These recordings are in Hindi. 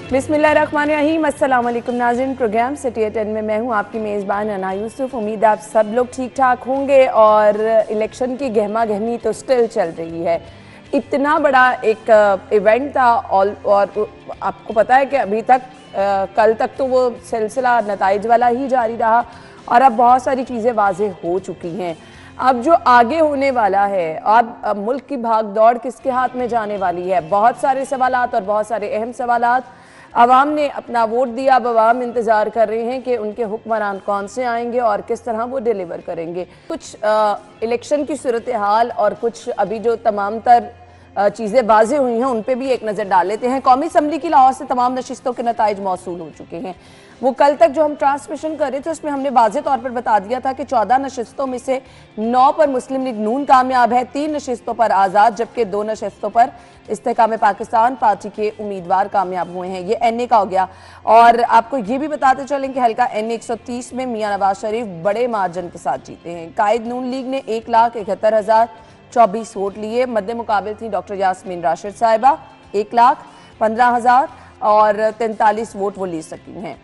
बिस्मिल्लाहिर्रहमानिर्रहीम, अस्सलाम वालेकुम नाज़रीन। प्रोग्राम सिटी एट 10 में मैं हूँ आपकी मेज़बान अना यूसुफ। उम्मीद है आप सब लोग ठीक ठाक होंगे। और इलेक्शन की गहमा गहमी तो स्टिल चल रही है। इतना बड़ा एक इवेंट था और आपको पता है कि अभी तक कल तक तो वो सिलसिला नताइज वाला ही जारी रहा और अब बहुत सारी चीज़ें वाज़ेह हो चुकी हैं। अब जो आगे होने वाला है, अब मुल्क की भाग दौड़ किसके हाथ में जाने वाली है, बहुत सारे सवालात और बहुत सारे अहम सवालात। अवाम ने अपना वोट दिया, अब अवाम इंतज़ार कर रहे हैं कि उनके हुक्मरान कौन से आएंगे और किस तरह वो डिलीवर करेंगे। कुछ इलेक्शन की सूरत हाल और कुछ अभी जो तमाम तर चीज़ें वाज़ेह हुई हैं उन पे भी एक नज़र डाल लेते हैं। कौमी असम्बली की लाहौर से तमाम नशिस्तों के नताइज मौसूल हो चुके हैं। वो कल तक जो हम ट्रांसमिशन कर रहे थे उसमें हमने वाज़ेह तौर पर बता दिया था कि 14 नशिस्तों में से 9 पर मुस्लिम लीग नून कामयाब है, 3 नशिस्तों पर आज़ाद, जबकि 2 नशिस्तों पर इस्तेहकाम पाकिस्तान पार्टी के उम्मीदवार कामयाब हुए हैं। ये NA का हो गया। और आपको ये भी बताते चलें कि हल्का NA 130 में मियां नवाज शरीफ बड़े मार्जिन के साथ जीते हैं। कायद नून लीग ने 1,71,024 वोट लिए। मद्दे मुकाबिल थी डॉक्टर यास्मीन राशिद साहिबा 1,15,000 और 43 वोट वो ले सकी हैं।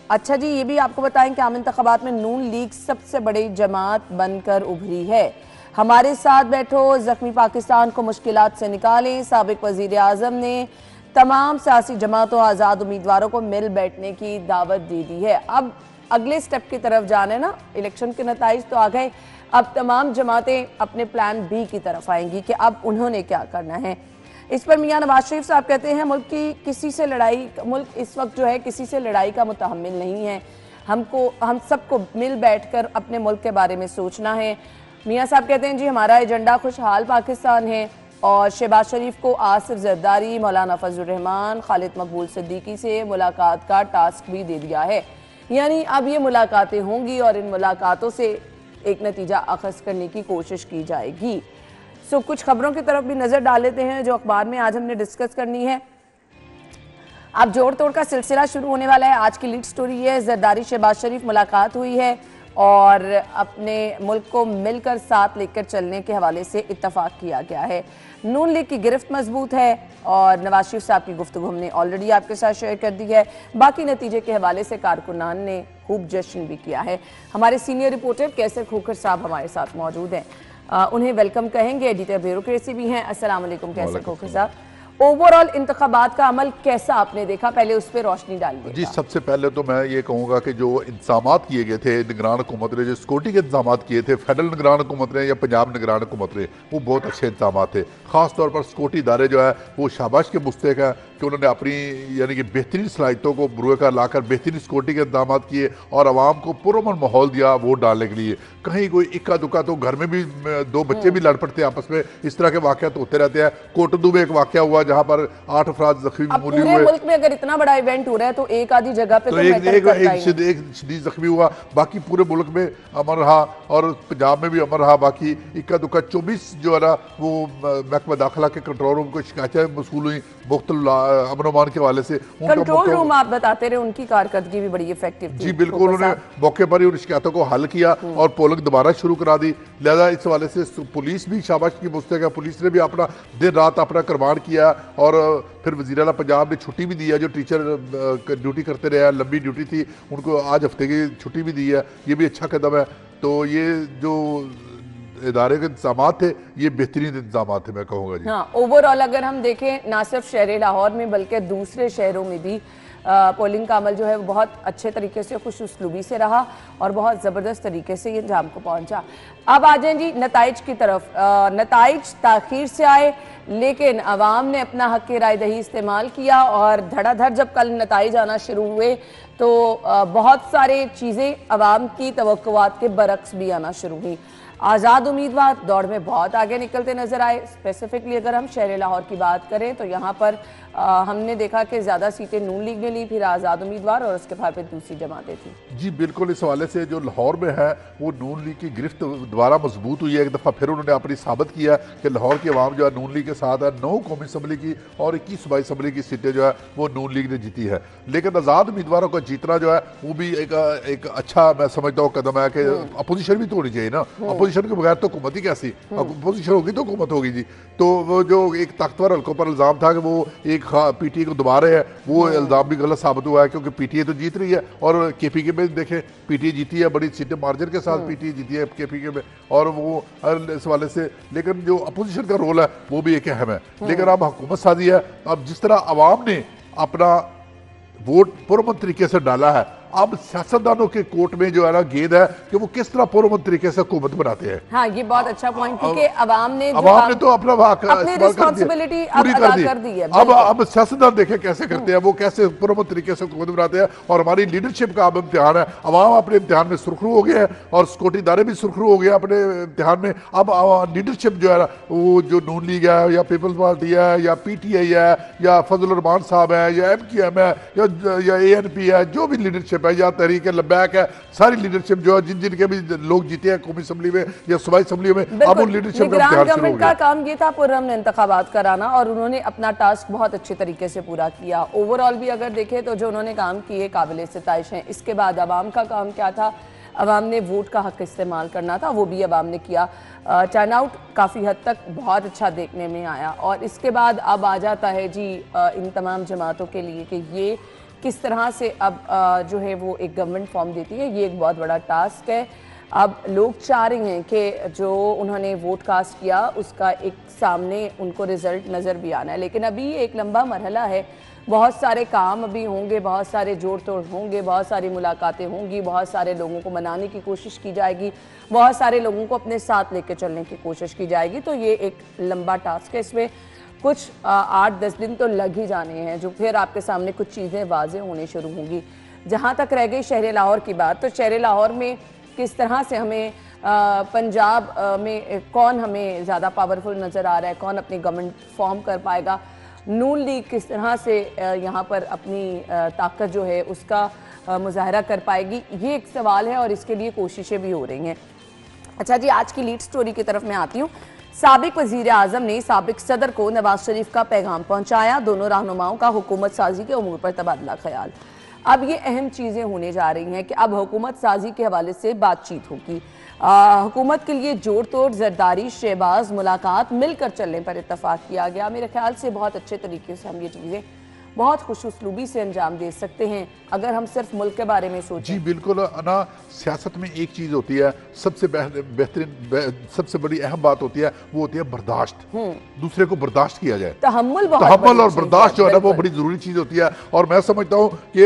अच्छा जी, ये भी आपको बताएं कि आम इंतखाबात में नून लीग सबसे बड़ी जमात बनकर उभरी है। हमारे साथ बैठो, जख्मी पाकिस्तान को मुश्किलात से निकालें। साबिक वजीर आजम ने तमाम सियासी जमातों आज़ाद उम्मीदवारों को मिल बैठने की दावत दे दी है। अब अगले स्टेप की तरफ जाने ना, इलेक्शन के नताइज तो आ गए, अब तमाम जमातें अपने प्लान B की तरफ आएंगी कि अब उन्होंने क्या करना है। इस पर मियां नवाज शरीफ साहब कहते हैं मुल्क इस वक्त जो है किसी से लड़ाई का मुतहम्मिल नहीं है। हम सबको मिल बैठकर अपने मुल्क के बारे में सोचना है। मियां साहब कहते हैं जी हमारा एजेंडा खुशहाल पाकिस्तान है और शहबाज शरीफ को आसिफ जरदारी, मौलाना फजलुर रहमान, खालिद मकबूल सिद्दीकी से मुलाकात का टास्क भी दे दिया है। यानी अब ये मुलाकातें होंगी और इन मुलाकातों से एक नतीजा अखज़ करने की कोशिश की जाएगी। कुछ खबरों की तरफ भी नज़र डाल लेते हैं जो अखबार में आज हमने डिस्कस करनी है। अब जोड़ तोड़ का सिलसिला शुरू होने वाला है। आज की लीड स्टोरी है, जरदारी शहबाज शरीफ मुलाकात हुई है और अपने मुल्क को मिलकर साथ लेकर चलने के हवाले से इत्तफाक किया गया है। नून लीग की गिरफ्त मजबूत है और नवाज शरीफ साहब की गुफ्तगू हमने ऑलरेडी आपके साथ शेयर कर दी है। बाकी नतीजे के हवाले से कारकुनान ने खूब जश्न भी किया है। हमारे सीनियर रिपोर्टर कैसर खोखर साहब हमारे साथ मौजूद हैं, उन्हें वेलकम कहेंगे। एडिटर ब्यूरोक्रेसी भी हैं। अस्सलाम वालेकुम कैसर खोखर साहब। ओवरऑल इंतखाबात का अमल कैसा आपने देखा, पहले उस पर रोशनी डालिए। जी, सबसे पहले तो मैं ये कहूँगा कि जो इंतजामात किए गए थे निगरान हुकूमत ने, जो सिक्योरिटी के इंतजामात किए थे फेडरल निगरान हुकूमत ने या पंजाब निगरान हुकूमत ने, वो बहुत अच्छे इंतजाम थे। ख़ास तौर पर सिक्योरिटी इदारे जो है वो शाबाश के मुस्तक है कि उन्होंने अपनी यानी कि बेहतरीन सलाहियतों को बुरुए का लाकर बेहतरीन सिक्योरिटी के इंतजाम किए और आवाम को पुरअमन माहौल दिया वोट डालने के लिए। कहीं कोई इक्का दुक्का तो घर में भी 2 बच्चे भी लड़ पड़ते हैं आपस में, इस तरह के वाक़यात होते रहते हैं। कोटदू में एक वाक़या हुआ जहाँ पर 8 अफराद जख्मी मामूली हुए। मुल्क में अगर इतना बड़ा इवेंट हो रहा है तो एक आधी जगह पे तो एक शदीद जख्मी हुआ, बाकी पूरे मुल्क में अमन रहा और पंजाब में भी अमन रहा। बाकी इक्का दुक्का 24 जो है ना वो महकमा दाखिला के कंट्रोल रूम को शिकायतें मसूल हुई मुख्तलिफ अमन अमान के हवाले से। कंट्रोल रूम आप बताते रहे, उनकी कारकर्दगी भी बड़ी इफेक्टिव थी। जी बिल्कुल, उन्होंने मौके पर ही उन शिकायतों को हल किया और पोलिंग दोबारा शुरू करा दी। लिहाजा इस हवाले से पुलिस भी शाबाश की मुस्तक है। पुलिस ने भी अपना दिन रात अपना कुर्बान किया और फिर वज़ीर आला पंजाब ने छुट्टी भी दी है। जो टीचर ड्यूटी करते रहे, लंबी ड्यूटी थी, उनको आज हफ्ते की छुट्टी भी दी है। ये भी अच्छा कदम है। तो ये जो इदारे के इंतजाम थे ये बेहतरीन इंतजाम थे मैं कहूँगा जी। हाँ, ओवरऑल अगर हम देखें ना सिर्फ शहर लाहौर में बल्कि दूसरे शहरों में भी पोलिंग का अमल जो है वो बहुत अच्छे तरीके से, खुश उसलूबी से रहा और बहुत ज़बरदस्त तरीके से ये अंजाम को पहुंचा। अब आ जाएं जी नताइज की तरफ। नताइज ताख़ीर से आए लेकिन अवाम ने अपना हक़ राय दही इस्तेमाल किया और धड़ाधड़ जब कल नताइज आना शुरू हुए तो बहुत सारे चीज़ें अवाम की तवक्कुआत के बरक्स भी आना शुरू हुई। आज़ाद उम्मीदवार दौड़ में बहुत आगे निकलते नजर आए। स्पेसिफिकली अगर हम शहर लाहौर की बात करें तो यहाँ पर हमने देखा कि ज़्यादा सीटें नून लीग ने ली, फिर आज़ाद उम्मीदवार और उसके बाद फिर दूसरी जमातें थी। जी बिल्कुल, इस हवाले से जो लाहौर में है वो नून लीग की गिरफ्त दोबारा मजबूत हुई है। एक दफ़ा फिर उन्होंने अपनी साबित किया कि लाहौर की आवाम जो है नून लीग के साथ है। 9 कौमी असम्बली की और 21 सूबाई असम्बली की सीटें जो है वो नून लीग ने जीती है। लेकिन आज़ाद उम्मीदवारों का जीतना जो है वो भी एक अच्छा मैं समझता हूँ कदम है कि अपोजिशन भी तो होनी चाहिए ना। अपोजिशन के बगैर तो हुकूमत ही कैसी, अपोजिशन होगी तो हुकूमत होगी जी। तो वो जो एक ताकतवर हल्कों पर इल्ज़ाम था कि वो एक पीटीए को दबा रहे हैं, वो इल्ज़ाम भी गलत साबित हुआ है, क्योंकि पीटीए तो जीत रही है और केपीके में देखें पीटीए जीती है, बड़ी सीटें मार्जिन के साथ पीटीए जीती है केपीके में, और वो इस वाले से। लेकिन जो अपोजिशन का रोल है वो भी एक अहम है। लेकिन अब हुकूमत साजी है, अब जिस तरह आवाम ने अपना वोट पुरअमन तरीके से डाला है, अब सियासतदानों के कोर्ट में जो है ना गेंद है कि वो किस तरह पुरअमन तरीके से हुकूमत बनाते हैं। हाँ, ये बहुत अच्छा पॉइंट, क्योंकि अवाम ने तो अपना रिस्पॉन्सिबिलिटी अदा कर दी है। अब सियासतदान देखें कैसे करते हैं, वो कैसे पुरअमन तरीके से हुकूमत बनाते हैं। और हमारी लीडरशिप का अब इम्तिहान है। अवाम अपने इम्तिहान में सुरखरू हो गया है और सिक्योरिटी इदारे भी सुरखरू हो गए अपने इम्तिहान में। अब लीडरशिप जो है ना, वो जो नून लीग है या पीपल्स पार्टी है या पीटीआई है या फजल रहमान साहब है या एमक्यूएम है या एएनपी है, जो भी लीडरशिप है या तहरीक लब्बैक है, सारी लीडरशिप जो है जिनके भी लोग जीते हैं कौमी असम्बली में या सूबाई असम्बली में, अब उन लीडरशिप गवर्नमेंट का काम ये था पुरअमन इंतखाबात कराना, और उन्होंने अपना टास्क बहुत अच्छे तरीके से पूरा किया। ओवरऑल भी अगर देखें तो जो उन्होंने काम किए काबिल सिताइश हैं। इसके बाद अवाम का काम क्या था, अवाम ने वोट का हक इस्तेमाल करना था, वो भी अवाम ने किया। टर्नआउट काफ़ी हद तक बहुत अच्छा देखने में आया। और इसके बाद अब आ जाता है जी इन तमाम जमातों के लिए कि ये किस तरह से अब जो है वो एक गवर्नमेंट फॉर्म देती है। ये एक बहुत बड़ा टास्क है। अब लोग चाह रहे हैं कि जो उन्होंने वोट कास्ट किया उसका एक सामने उनको रिजल्ट नज़र भी आना है, लेकिन अभी एक लंबा मरहला है। बहुत सारे काम अभी होंगे, बहुत सारे जोड़ तोड़ होंगे, बहुत सारी मुलाकातें होंगी, बहुत सारे लोगों को मनाने की कोशिश की जाएगी, बहुत सारे लोगों को अपने साथ लेके चलने की कोशिश की जाएगी। तो ये एक लंबा टास्क है, इसमें कुछ 8-10 दिन तो लग ही जाने हैं, जो फिर आपके सामने कुछ चीज़ें वाज़ेह होने शुरू होंगी। जहाँ तक रह गई शहर लाहौर की बात, तो शहर लाहौर में किस तरह से हमें पंजाब में कौन हमें ज़्यादा पावरफुल नज़र आ रहा है, कौन अपनी गवर्नमेंट फॉर्म कर पाएगा, नून लीग किस तरह से यहाँ पर अपनी ताकत जो है उसका मुजाहरा कर पाएगी, ये एक सवाल है और इसके लिए कोशिशें भी हो रही हैं। अच्छा जी, आज की लीड स्टोरी की तरफ मैं आती हूँ। साबिक वजीर आजम ने साबिक सदर को नवाज शरीफ का पैगाम पहुंचाया, दोनों रहनुमाओं का हुकूमत साजी के उमूर पर तबादला ख्याल। अब ये अहम चीज़ें होने जा रही हैं कि अब हुकूमत साजी के हवाले से बातचीत होगी। हुकूमत के लिए जोड़ तोड़, जरदारी, शहबाज, मुलाकात, मिलकर चलने पर इत्तफाक किया गया। मेरे ख्याल से बहुत अच्छे तरीके से हम ये चीज़ें बहुत खुश उसलूबी से अंजाम दे सकते हैं अगर हम सिर्फ मुल्क के बारे में सोचें। जी बिल्कुल ना, सियासत में एक चीज़ होती है सबसे बेहतरीन, सबसे बड़ी अहम बात होती है, वो होती है बर्दाश्त। दूसरे को बर्दाश्त किया जाए, तहम्मुल और बर्दाश्त जो है ना वो बड़ी ज़रूरी चीज़ होती है। और मैं समझता हूँ कि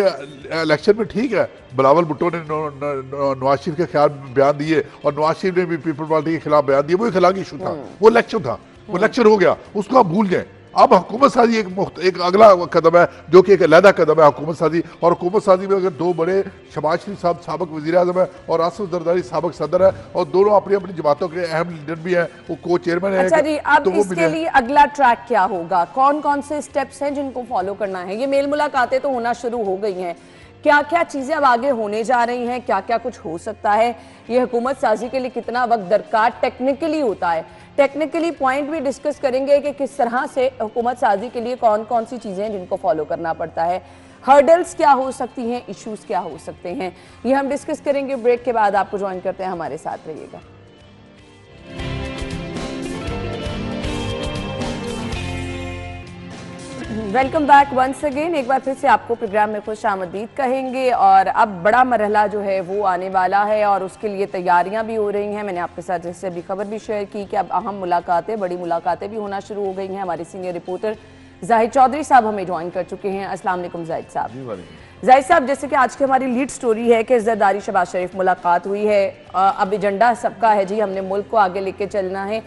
इलेक्शन में ठीक है, बिलावल भुट्टो ने नवाज शरीफ के खिलाफ बयान दिए और नवाज शरीफ ने भी पीपल पार्टी के खिलाफ बयान दिए, वो इखलाकी इशू था, वो इलेक्शन था, वो इलेक्शन हो गया, उसको आप भूल जाए। अब हुकूमत साजी एक अगला कदम है जो कि एक अलहदा कदम है हुकूमत साजी। और हुकूमत साजी में अगर दो बड़े, शहबाज शरीफ साहब साबिक वज़ीर आज़म है और आसिफ जरदारी साबिक सदर है, और दोनों अपनी अपनी जमातों के अहम लीडर भी हैं, वो को चेयरमैन है। अच्छा जी, अब तो इसके लिए अगला ट्रैक क्या होगा, कौन कौन से स्टेप्स हैं जिनको फॉलो करना है? ये मेल मुलाकातें तो होना शुरू हो गई हैं, क्या क्या चीज़ें अब आगे होने जा रही हैं, क्या क्या कुछ हो सकता है, ये हुकूमत साजी के लिए कितना वक्त दरकार टेक्निकली होता है, टेक्निकली पॉइंट भी डिस्कस करेंगे कि किस तरह से हुकूमत साजी के लिए कौन कौन सी चीज़ें हैं जिनको फॉलो करना पड़ता है, हर्डल्स क्या हो सकती हैं, इश्यूज क्या हो सकते हैं, ये हम डिस्कस करेंगे ब्रेक के बाद। आपको ज्वाइन करते हैं, हमारे साथ रहिएगा। Welcome back once again. एक बार फिर से आपको प्रोग्राम में खुश आमदीद कहेंगे। और अब बड़ा मरहला जो है वो आने वाला है और उसके लिए तैयारियां भी हो रही हैं। मैंने आपके साथ जैसे अभी खबर भी शेयर की कि अब अहम मुलाकातें, बड़ी मुलाकातें भी होना शुरू हो गई हैं। हमारे सीनियर रिपोर्टर जाहिद चौधरी साहब हमें ज्वाइन कर चुके हैं। अस्सलाम वालेकुम जाहिद साहब। जाहिद साहब, जैसे कि आज की हमारी लीड स्टोरी है कि जरदारी शहबाज शरीफ मुलाकात हुई है, अब एजेंडा सबका है जी, हमने मुल्क को आगे लेके चलना है।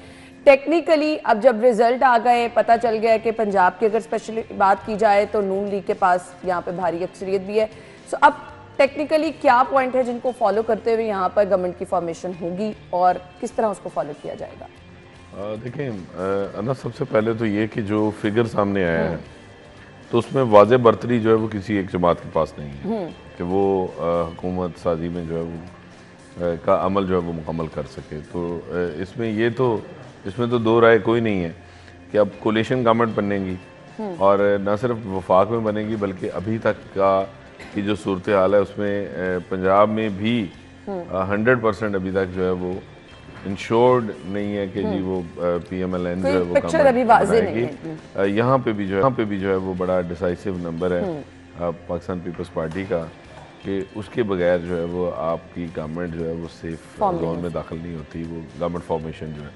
टेक्निकली अब जब रिजल्ट आ गए, पता चल गया कि पंजाब की अगर स्पेशली बात की जाए तो नून लीग के पास यहाँ पे भारी अक्सरियत भी है। सो अब टेक्निकली क्या पॉइंट है जिनको फॉलो करते हुए यहाँ पर गवर्नमेंट की फॉर्मेशन होगी और किस तरह उसको फॉलो किया जाएगा? देखें अना, सबसे पहले तो ये कि जो फिगर सामने आया है तो उसमें वाज़े बर्तरी जो है वो किसी एक जमात के पास नहीं है कि वो हुकूमत साजी में जो है वो का अमल जो है वो मुकम्मल कर सके। तो इसमें तो दो राय कोई नहीं है कि अब कोलिशन गवर्नमेंट बनेगी और न सिर्फ वफाक में बनेगी बल्कि अभी तक की जो सूरत हाल है उसमें पंजाब में भी 100% अभी तक जो है वो इंश्योर्ड नहीं है कि जी वो PMLN जो है वो पिक्चर अभी वाज़ेह नहीं है। यहाँ पे भी जो है वो बड़ा डिसाइसिव नंबर है पाकिस्तान पीपल्स पार्टी का, कि उसके बगैर जो है वो आपकी गवर्नमेंट जो है वो सेफ जोन में दाखिल नहीं होती, वो गवर्नमेंट फॉर्मेशन जो है।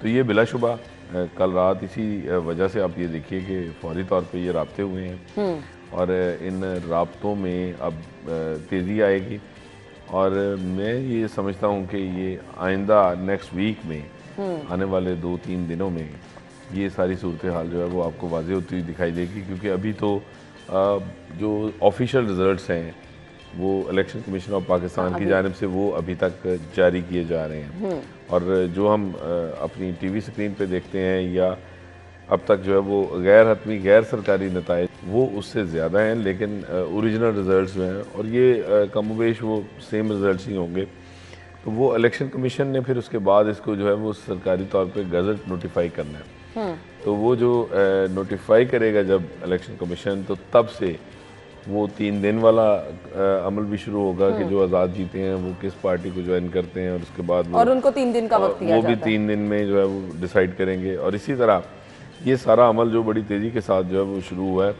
तो ये बिलाशुबा कल रात इसी वजह से आप ये देखिए कि फौरी तौर पे ये राब्ते हुए हैं और इन राब्तों में अब तेज़ी आएगी और मैं ये समझता हूँ कि ये आइंदा नेक्स्ट वीक में आने वाले 2-3 दिनों में ये सारी सूरत हाल जो है वो आपको वाज़ेह होती हुई दिखाई देगी, क्योंकि अभी तो जो ऑफिशियल रिज़ल्ट्स हैं वो इलेक्शन कमीशन ऑफ पाकिस्तान की जानिब से वो अभी तक जारी किए जा रहे हैं और जो हम अपनी टीवी स्क्रीन पे देखते हैं या अब तक जो है वो गैर हतमी गैर सरकारी नताइज वो उससे ज़्यादा हैं, लेकिन ओरिजिनल रिज़ल्ट्स जो हैं और ये कमोबेश वो सेम रिज़ल्ट्स ही होंगे। तो वो इलेक्शन कमीशन ने फिर उसके बाद इसको जो है वो सरकारी तौर पे गज़ट नोटिफाई करना है। तो वो जो नोटिफाई करेगा जब इलेक्शन कमीशन, तो तब से वो 3 दिन वाला अमल भी शुरू होगा कि जो आज़ाद जीते हैं वो किस पार्टी को ज्वाइन करते हैं और उसके बाद और उनको 3 दिन का वक्त दिया वो भी 3 दिन में जो है वो डिसाइड करेंगे। और इसी तरह ये सारा अमल जो बड़ी तेज़ी के साथ जो है वो शुरू हुआ है।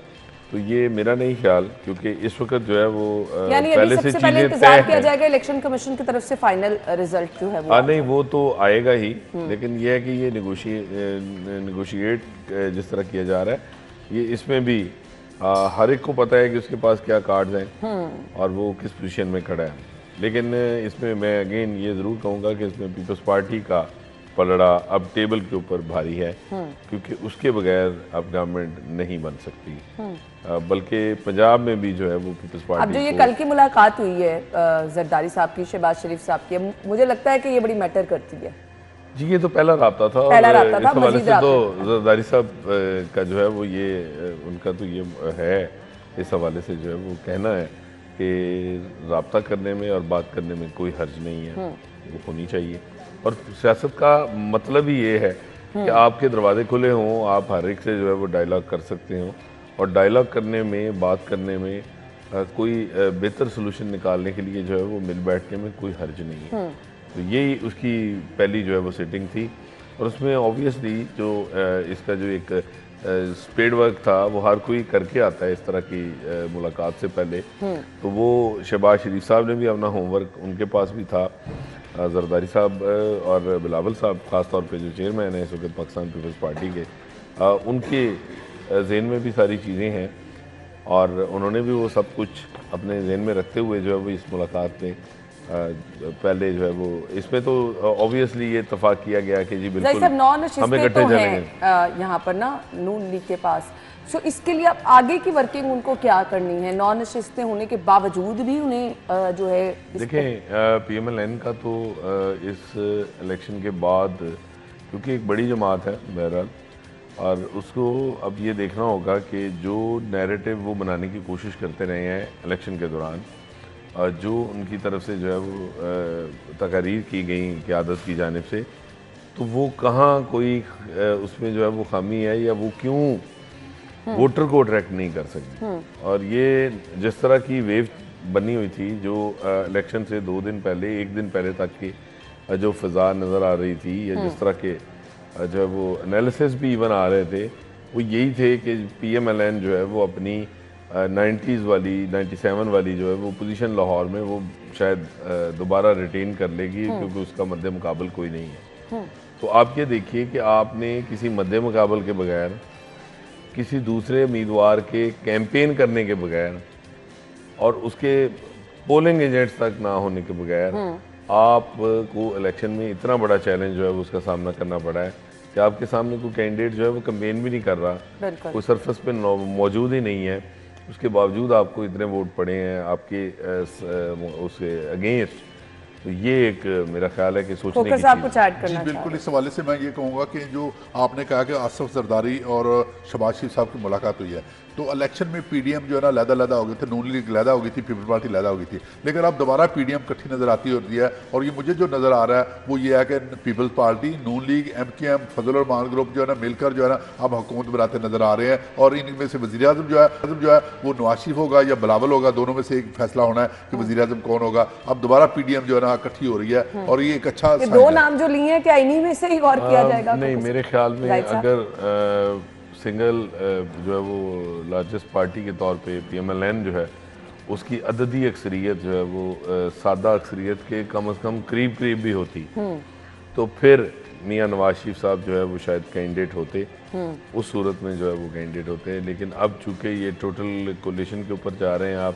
तो ये मेरा नहीं ख्याल, क्योंकि इस वक्त जो है वो पहले से चीजें इंतजार किया जाएगा इलेक्शन कमीशन की तरफ से फाइनल रिजल्ट जो है वो नहीं वो तो आएगा ही, लेकिन ये है कि ये नेगोशिएट जिस तरह किया जा रहा है ये इसमें भी हर एक को पता है कि उसके पास क्या कार्ड्स हैं और वो किस पोजीशन में खड़ा है। लेकिन इसमें मैं अगेन ये ज़रूर कहूँगा कि इसमें पीपल्स पार्टी का पलड़ा अब टेबल के ऊपर भारी है, क्योंकि उसके बगैर अब गवर्नमेंट नहीं बन सकती। बल्कि पंजाब में भी जो है वो पीपल्स पार्टी अब जो ये कल की मुलाकात हुई है जरदारी साहब की, शहबाज शरीफ साहब की, मुझे लगता है कि ये बड़ी मैटर करती है। जी ये तो पहला राब्ता था, इस हवाले से तो जरदारी साहब का जो है वो ये उनका तो ये है, इस हवाले से जो है वो कहना है कि राब्ता करने में और बात करने में कोई हर्ज नहीं है, वो होनी चाहिए। और सियासत का मतलब ही ये है कि आपके दरवाजे खुले हों, आप हर एक से जो है वो डायलॉग कर सकते हो और डायलॉग करने में, बात करने में कोई बेहतर सोल्यूशन निकालने के लिए जो है वो मिल बैठने में कोई हर्ज नहीं है। तो यही उसकी पहली जो है वो सिटिंग थी और उसमें ऑब्वियसली जो इसका जो एक स्पेड वर्क था वो हर कोई करके आता है इस तरह की मुलाकात से पहले। तो वो शहबाज शरीफ साहब ने भी अपना होमवर्क, उनके पास भी था, जरदारी साहब और बिलावल साहब ख़ास तौर पे जो चेयरमैन है इस वक्त पाकिस्तान पीपल्स पार्टी के, उनके जहन में भी सारी चीज़ें हैं और उन्होंने भी वो सब कुछ अपने जहन में रखते हुए जो है वो इस मुलाकात में पहले जो है वो इसमें तो ऑब्वियसली ये इत्तेफाक किया गया कि जी बिल्कुल हमें इकट्ठे चलेंगे यहाँ पर ना नून लीग के पास। सो इसके लिए अब आगे की वर्किंग उनको क्या करनी है, नॉन नशिस्तें होने के बावजूद भी उन्हें जो है देखें PMLN का तो इस इलेक्शन के बाद, क्योंकि एक बड़ी जमात है बहरहाल, और उसको अब ये देखना होगा कि जो नैरेटिव वो बनाने की कोशिश करते रहे हैं इलेक्शन के दौरान, जो उनकी तरफ से जो है वो तकारीर की गई क़यादत की जानिब से, तो वो कहाँ कोई उसमें जो है वो खामी है या वो क्यों वोटर को अट्रैक्ट नहीं कर सकती। और ये जिस तरह की वेव बनी हुई थी जो इलेक्शन से 2 दिन पहले, 1 दिन पहले तक की जो फ़िज़ा नज़र आ रही थी या जिस तरह के जो है वो एनालिसिस भी इवन आ रहे थे, वो यही थे कि PMLN जो है वो अपनी 90s वाली 97 वाली जो है वो पोजीशन लाहौर में वो शायद दोबारा रिटेन कर लेगी, क्योंकि उसका मद्दे मुकाबल कोई नहीं है। तो आप ये देखिए कि आपने किसी मद्दे मुकाबल के बगैर, किसी दूसरे उम्मीदवार के कैंपेन करने के बगैर और उसके पोलिंग एजेंट्स तक ना होने के बगैर आपको इलेक्शन में इतना बड़ा चैलेंज जो है वो उसका सामना करना पड़ा है कि आपके सामने कोई कैंडिडेट जो है वो कैंपेन भी नहीं कर रहा, कोई सरफेस पे मौजूद ही नहीं है, उसके बावजूद आपको इतने वोट पड़े हैं आपके उसके अगेंस्ट। तो ये एक मेरा ख्याल है कि सोचने की कुछ ऐड करना जी बिल्कुल। इस हवाले से मैं ये कहूँगा कि जो आपने कहा कि आसिफ जरदारी और शहबाज शरीफ साहब की मुलाकात हुई है, तो तो इलेक्शन में पीडीएम जो है ना लहदा हो गए थे, नून लीग लहदा हो गई थी, पीपल पार्टी लहदा हो गई थी, लेकिन अब दोबारा पीडीएम इकट्ठी नजर आती होती है। और ये मुझे जो नजर आ रहा है वो ये है कि पीपल्स पार्टी, नून लीग, एमकेएम, फजल और मान ग्रुप जो है ना मिलकर जो है ना अब हुकूमत बनाते नजर आ रहे हैं। और इनमें से वज़ीर आज़म जो है वो नवाज शरीफ होगा या बिलावल होगा, दोनों में से एक फैसला होना है कि वज़ीर आज़म कौन होगा। अब दोबारा पीडीएम जो है ना इकट्ठी हो रही है और ये एक अच्छा दो नाम जो लिए हैं क्या इन्हीं में से ही गौर किया जाएगा? नहीं, मेरे ख्याल में अगर सिंगल जो है वो लार्जेस्ट पार्टी के तौर पे पीएमएलएन जो है उसकी अददी अक्सरियत जो है वो सादा अक्सरियत के कम से कम करीब भी होती, तो फिर मियां नवाज शरीफ साहब जो है वो शायद कैंडिडेट होते, उस सूरत में जो है वो कैंडिडेट होते हैं। लेकिन अब चूंकि ये टोटल कोलिशन के ऊपर जा रहे हैं आप,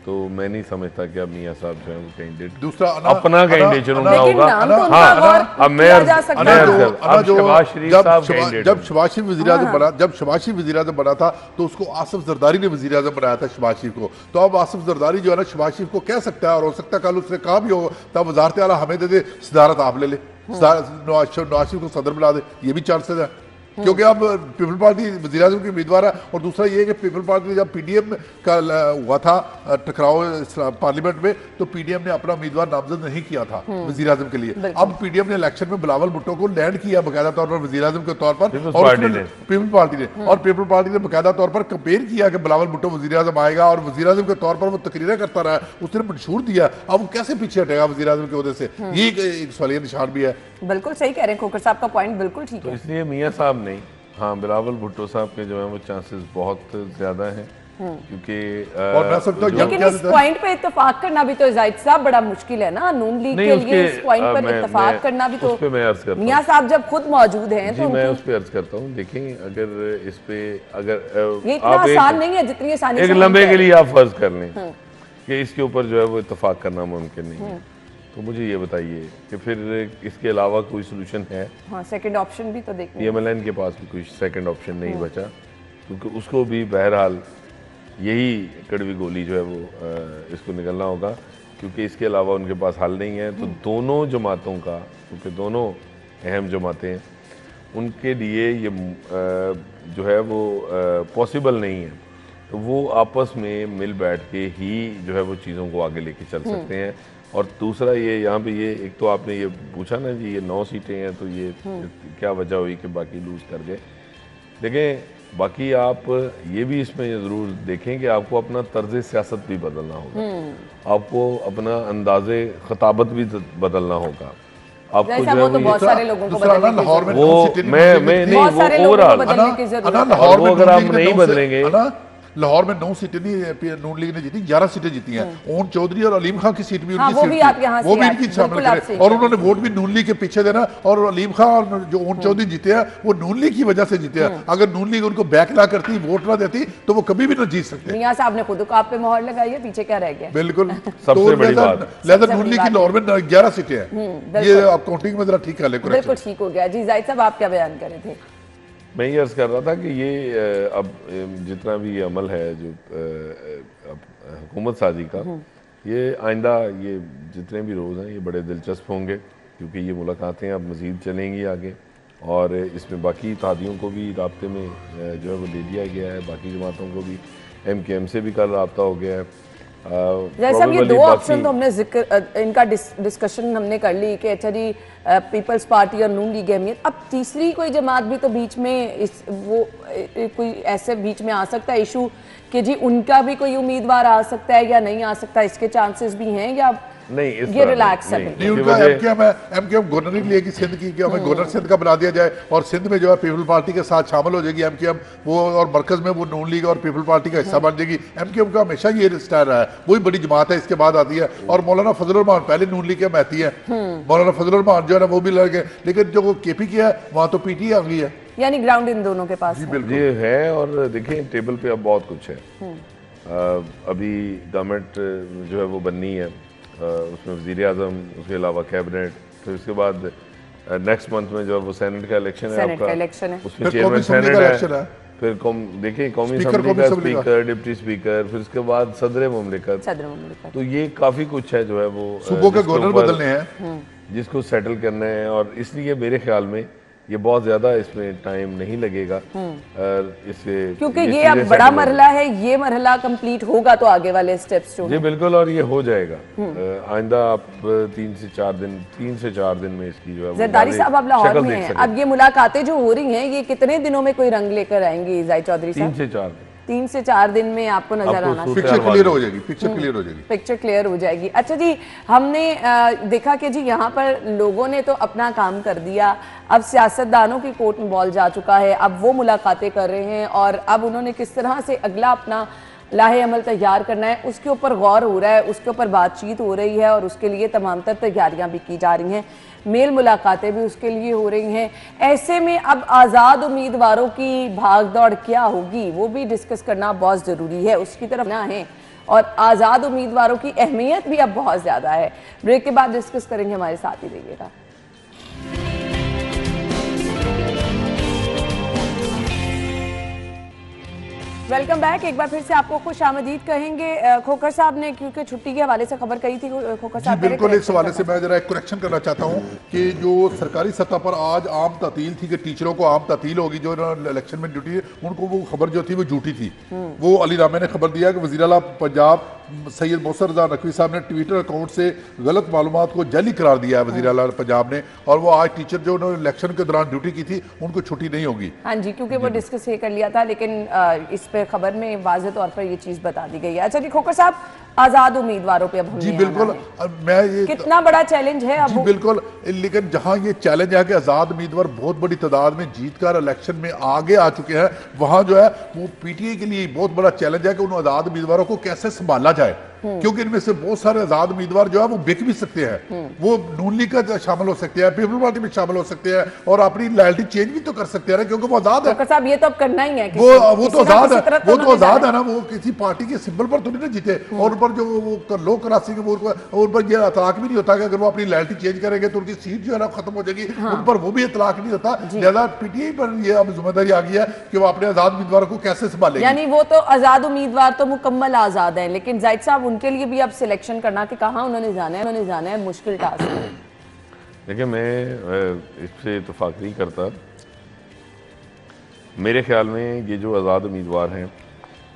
तो मैं नहीं समझता कि अब मियां साहब जो है वो कैंडिडेट दूसरा अपना कैंडिडेट चुनना होगा। हाँ, अब मैं शहबाज शरीफ साहब कैंडिडेट, जब शहबाज शरीफ वज़ीर आज़म बना था तो उसको आसिफ जरदारी ने वज़ीर आज़म बनाया था शहबाज शरीफ को। तो अब आसिफ जरदारी जो है ना शहबाज शरीफ को कह सकता है, और हो सकता है कल उसने कहा भी हो तब वज़ारत आला हमें दे दे, सदारत आप ले ले, नवाज शरीफ को सदर बना दे, ये भी चांसेस है। क्योंकि अब पीपल पार्टी वज़ीर आज़म की उम्मीदवार है। और दूसरा ये कि पीपल पार्टी जब पीडीएम का हुआ था टकराव पार्लियामेंट में, तो पीडीएम ने अपना उम्मीदवार नामजद नहीं किया था वज़ीर आज़म के लिए। अब पीडीएम ने इलेक्शन में बिलावल भुट्टो को लैंड किया बाकायदा तौर पर वज़ीर आज़म के तौर पर, पीपल पार्टी ने बाकायदा तौर पर कंपेयर किया कि बिलावल भुट्टो वज़ीर आज़म आएगा, और वज़ीर आज़म के तौर पर वो तकरीरें करता रहा, उसने मंशूर दिया। अब वो कैसे पीछे हटेगा वज़ीर आज़म की वजह से, ये एक सवालिया निशान भी है। बिल्कुल सही कह रहे हैं खोखर साहब का पॉइंट बिल्कुल ठीक है। इसलिए मियां साहब नहीं, हाँ बिलावल भुट्टो साहब के जो है वो चांसेस बहुत ज्यादा हैं, क्योंकि और मैं समझता हूं लेकिन इस पॉइंट पे इत्तेफाक करना भी तो जाहिद साहब बड़ा मुश्किल है ना, नून लीग के लिए इस पॉइंट पर इत्तेफाक करना भी तो मियां साहब जब खुद मौजूद हैं तो मैं उस पे अर्ज करता हूँ। देखें, अगर इस पे अगर ये इतना आसान नहीं है जितनी आसानी एक लम्बे के लिए आप फर्ज कर लें कि इसके ऊपर जो है वो इत्तेफाक करना मुमकिन नहीं है, तो मुझे ये बताइए कि फिर इसके अलावा कोई सोल्यूशन है? हाँ, सेकंड ऑप्शन भी तो देखना। पीएमएलएन के पास भी कोई सेकंड ऑप्शन नहीं बचा, क्योंकि उसको भी बहरहाल यही कड़वी गोली जो है वो इसको निकलना होगा, क्योंकि इसके अलावा उनके पास हल नहीं है। तो दोनों जमातों का, क्योंकि दोनों अहम जमातें हैं, उनके लिए ये जो है वो पॉसिबल नहीं है, तो वो आपस में मिल बैठ के ही जो है वो चीज़ों को आगे लेके चल सकते हैं। और दूसरा ये यहाँ पे ये एक तो आपने ये पूछा ना जी, ये 9 सीटें हैं तो ये क्या वजह हुई कि बाकी लूज कर गए। देखें, बाकी आप ये भी इसमें ज़रूर देखें कि आपको अपना तर्ज सियासत भी बदलना होगा, आपको अपना अंदाज़े खताबत भी बदलना होगा, आपको जो है बहुत सारे लोगों को बदलने की लाहौर में वो मैं नहीं, वो ओवरऑल वो अगर आप नहीं बदलेंगे। लाहौर में 9 सीटें नहीं नून लीग ने जीती, 11 सीटें जीती हैं। ओन चौधरी और अलीम खान की सीट भी उनकी वो भी इनकी शामिल करें, और उन्होंने वोट भी नून लीग के पीछे देना। और अलीम खान और जो ओन चौधरी जीते हैं वो नून लीग की वजह से जीते हैं। अगर नून लीग उनको बैक ना करती, वोट ना देती, तो वो कभी भी ना जीत सकते। मियां साहब ने खुद आप पे मोहर लगाई है, पीछे क्या रह गया? बिल्कुल, सबसे बड़ी बात लिहाजा नून लीग की लाहौर में 11 सीटें हैं। ये आप काउंटिंग में जरा ठीक कर ले। बिल्कुल ठीक हो गया जी। जाहिद साहब, आप क्या बयान कर रहे थे? मैं ये अर्ज कर रहा था कि ये अब जितना भी ये अमल है जो हुकूमत साजी का, ये आइंदा ये जितने भी रोज़ हैं ये बड़े दिलचस्प होंगे, क्योंकि ये मुलाकातें अब मज़ीद चलेंगी आगे, और इसमें बाकी इत्तेहादियों को भी राब्ते में जो है वो ले लिया गया है, बाकी जमातों को भी, एमकेएम से भी कल राब्ता हो गया है। जैसे अब ये दो ऑप्शन तो हमने जिक्र इनका डिस्कशन हमने कर ली कि अच्छा जी पीपल्स पार्टी और नून लीग अहमियत, अब तीसरी कोई जमात भी तो बीच में कोई ऐसे बीच में आ सकता है इशू कि जी उनका भी कोई उम्मीदवार आ सकता है या नहीं आ सकता, इसके चांसेस भी हैं या नहीं? ये रिलैक्स है नहीं, उनका एमकेएम गवर्नर ही लेगी सिंध की, कि हमें गवर्नर सिंध का बना दिया जाए, और सिंध में जो है पीपल पार्टी के साथ शामिल हो जाएगी एमकेएम वो, और मरकज में वो नून लीग और पीपल पार्टी का हिस्सा बन जाएगी। एमकेएम का हमेशा ये स्टाइल रहा है, वही बड़ी जमात है, इसके बाद आती है। और मौलाना फजल रहमान पहले नून लीग के महती है, मौलाना फजल रहमान जो है ना वो भी लड़ गए, लेकिन जो केपी की है वहाँ तो पीटी आ गई है, यानी ग्राउंड इन दोनों के पास ये है। और देखें, टेबल पे अब बहुत कुछ है। अभी गवर्नमेंट जो है वो बननी है, उसमें वज़ीर आज़म, उसके अलावा कैबिनेट, फिर उसके बाद नेक्स्ट मंथ में जो है वो सेनेट का इलेक्शन है आपका, उसमें चेयरमैन सेनेट है, फिर देखिए कौमी असम्बली का स्पीकर, डिप्टी स्पीकर, फिर उसके बाद सदर मुमलिकत। तो ये काफ़ी कुछ है जो है वो सूबों के गवर्नर बदलने हैं, जिसको सेटल करना है। और इसलिए मेरे ख्याल में ये बहुत ज़्यादा इसमें टाइम नहीं लगेगा। इससे क्योंकि ये अब बड़ा मरहला है, ये मरहला कंप्लीट होगा तो आगे वाले स्टेप्स जो जी बिल्कुल, और ये हो जाएगा। आइंदा आप 3 से 4 दिन में इसकी जो है जरदारी साहब आप लाहौर में हैं, अब ये मुलाकातें जो हो रही हैं ये कितने दिनों में कोई रंग लेकर आएंगी जाहिद चौधरी साहब? 3 से 4 दिन में आपको नजर आना चाहिए। पिक्चर क्लियर हो जाएगी, पिक्चर क्लियर हो जाएगी, पिक्चर क्लियर हो जाएगी। अच्छा जी, हमने देखा कि जी यहाँ पर लोगों ने तो अपना काम कर दिया, अब सियासतदानों की कोर्ट में बॉल जा चुका है, अब वो मुलाकातें कर रहे हैं और अब उन्होंने किस तरह से अगला अपना लाहे अमल तैयार करना है उसके ऊपर गौर हो रहा है, उसके ऊपर बातचीत हो रही है और उसके लिए तमाम तर तैयारियां भी की जा रही हैं, मेल मुलाकातें भी उसके लिए हो रही हैं। ऐसे में अब आज़ाद उम्मीदवारों की भाग दौड़ क्या होगी वो भी डिस्कस करना बहुत ज़रूरी है, उसकी तरफ ना है और आज़ाद उम्मीदवारों की अहमियत भी अब बहुत ज़्यादा है। ब्रेक के बाद डिस्कस करेंगे, हमारे साथ ही रहिएगा। Welcome back. एक बार फिर से आपको खुश आमदीद कहेंगे। खोखर साहब ने क्योंकि छुट्टी के हवाले से खबर कही थी, खोखर साहब बिल्कुल इस हवाले से मैं जरा एक करेक्शन करना चाहता हूं कि जो सरकारी सतह पर आज आम तातील थी कि टीचरों को आम तातील होगी जो इलेक्शन में ड्यूटी, उनको वो खबर जो थी वो झूठी थी। वो अली रामे ने खबर दिया कि वज़ीर आला पंजाब सैयद मोहसिन रज़ा नकवी साहब ने ट्विटर अकाउंट से गलत मालूमात को जाली करार दिया है वज़ीर आला पंजाब ने, और वो आज टीचर जो उन्होंने इलेक्शन के दौरान ड्यूटी की थी उनको छुट्टी नहीं होगी। हाँ जी, क्योंकि वो डिस्कस ये कर लिया था, लेकिन इस पे खबर में वाज़ेह तौर पर ये चीज़ बता दी गई है। अच्छा जी खोखर साहब, आज़ाद उम्मीदवारों पे अब जी बिल्कुल, मैं ये कितना बड़ा चैलेंज है अब? जी बिल्कुल, लेकिन जहां ये चैलेंज है कि आज़ाद उम्मीदवार बहुत बड़ी तादाद में जीतकर इलेक्शन में आगे आ चुके हैं, वहां जो है वो पीटीआई के लिए बहुत बड़ा चैलेंज है कि उन आज़ाद उम्मीदवारों को कैसे संभाला जाए, क्योंकि इनमें से बहुत सारे आज़ाद उम्मीदवार जो है वो बिक भी सकते हैं, वो नून लीग का शामिल हो सकते हैं, पीपल पार्टी में शामिल हो सकते हैं और अपनी लॉयल्टी चेंज भी तो कर सकते हैं, क्योंकि वो आज़ाद है। साहब ये तो अब करना ही है, वो तो आज़ाद है, वो तो आज़ाद है ना, वो किसी पार्टी के सिंबल पर तो नहीं जीते, और उन पर जो वो लोग करासी के उन पर यह इतलाक भी नहीं होता कि अगर वो अपनी लॉयल्टी चेंज करेंगे तो उनकी सीट जो है ना खत्म हो जाएगी, उन पर वो भी इतलाक नहीं होता। लिहाजा पीटीआई पर ये अब जिम्मेदारी आ गई है कि वो अपने आज़ाद उम्मीदवारों को कैसे संभालेगी। यानी वो तो आज़ाद उम्मीदवार तो मुकम्मल आज़ाद है, लेकिन जाहिद साहब उनके लिए भी अब सिलेक्शन करना कि कहाँ उन्होंने जाना है मुश्किल टास्क है। देखिए, मैं इससे इत्तेफाक नहीं करता। मेरे ख्याल में ये जो आज़ाद उम्मीदवार हैं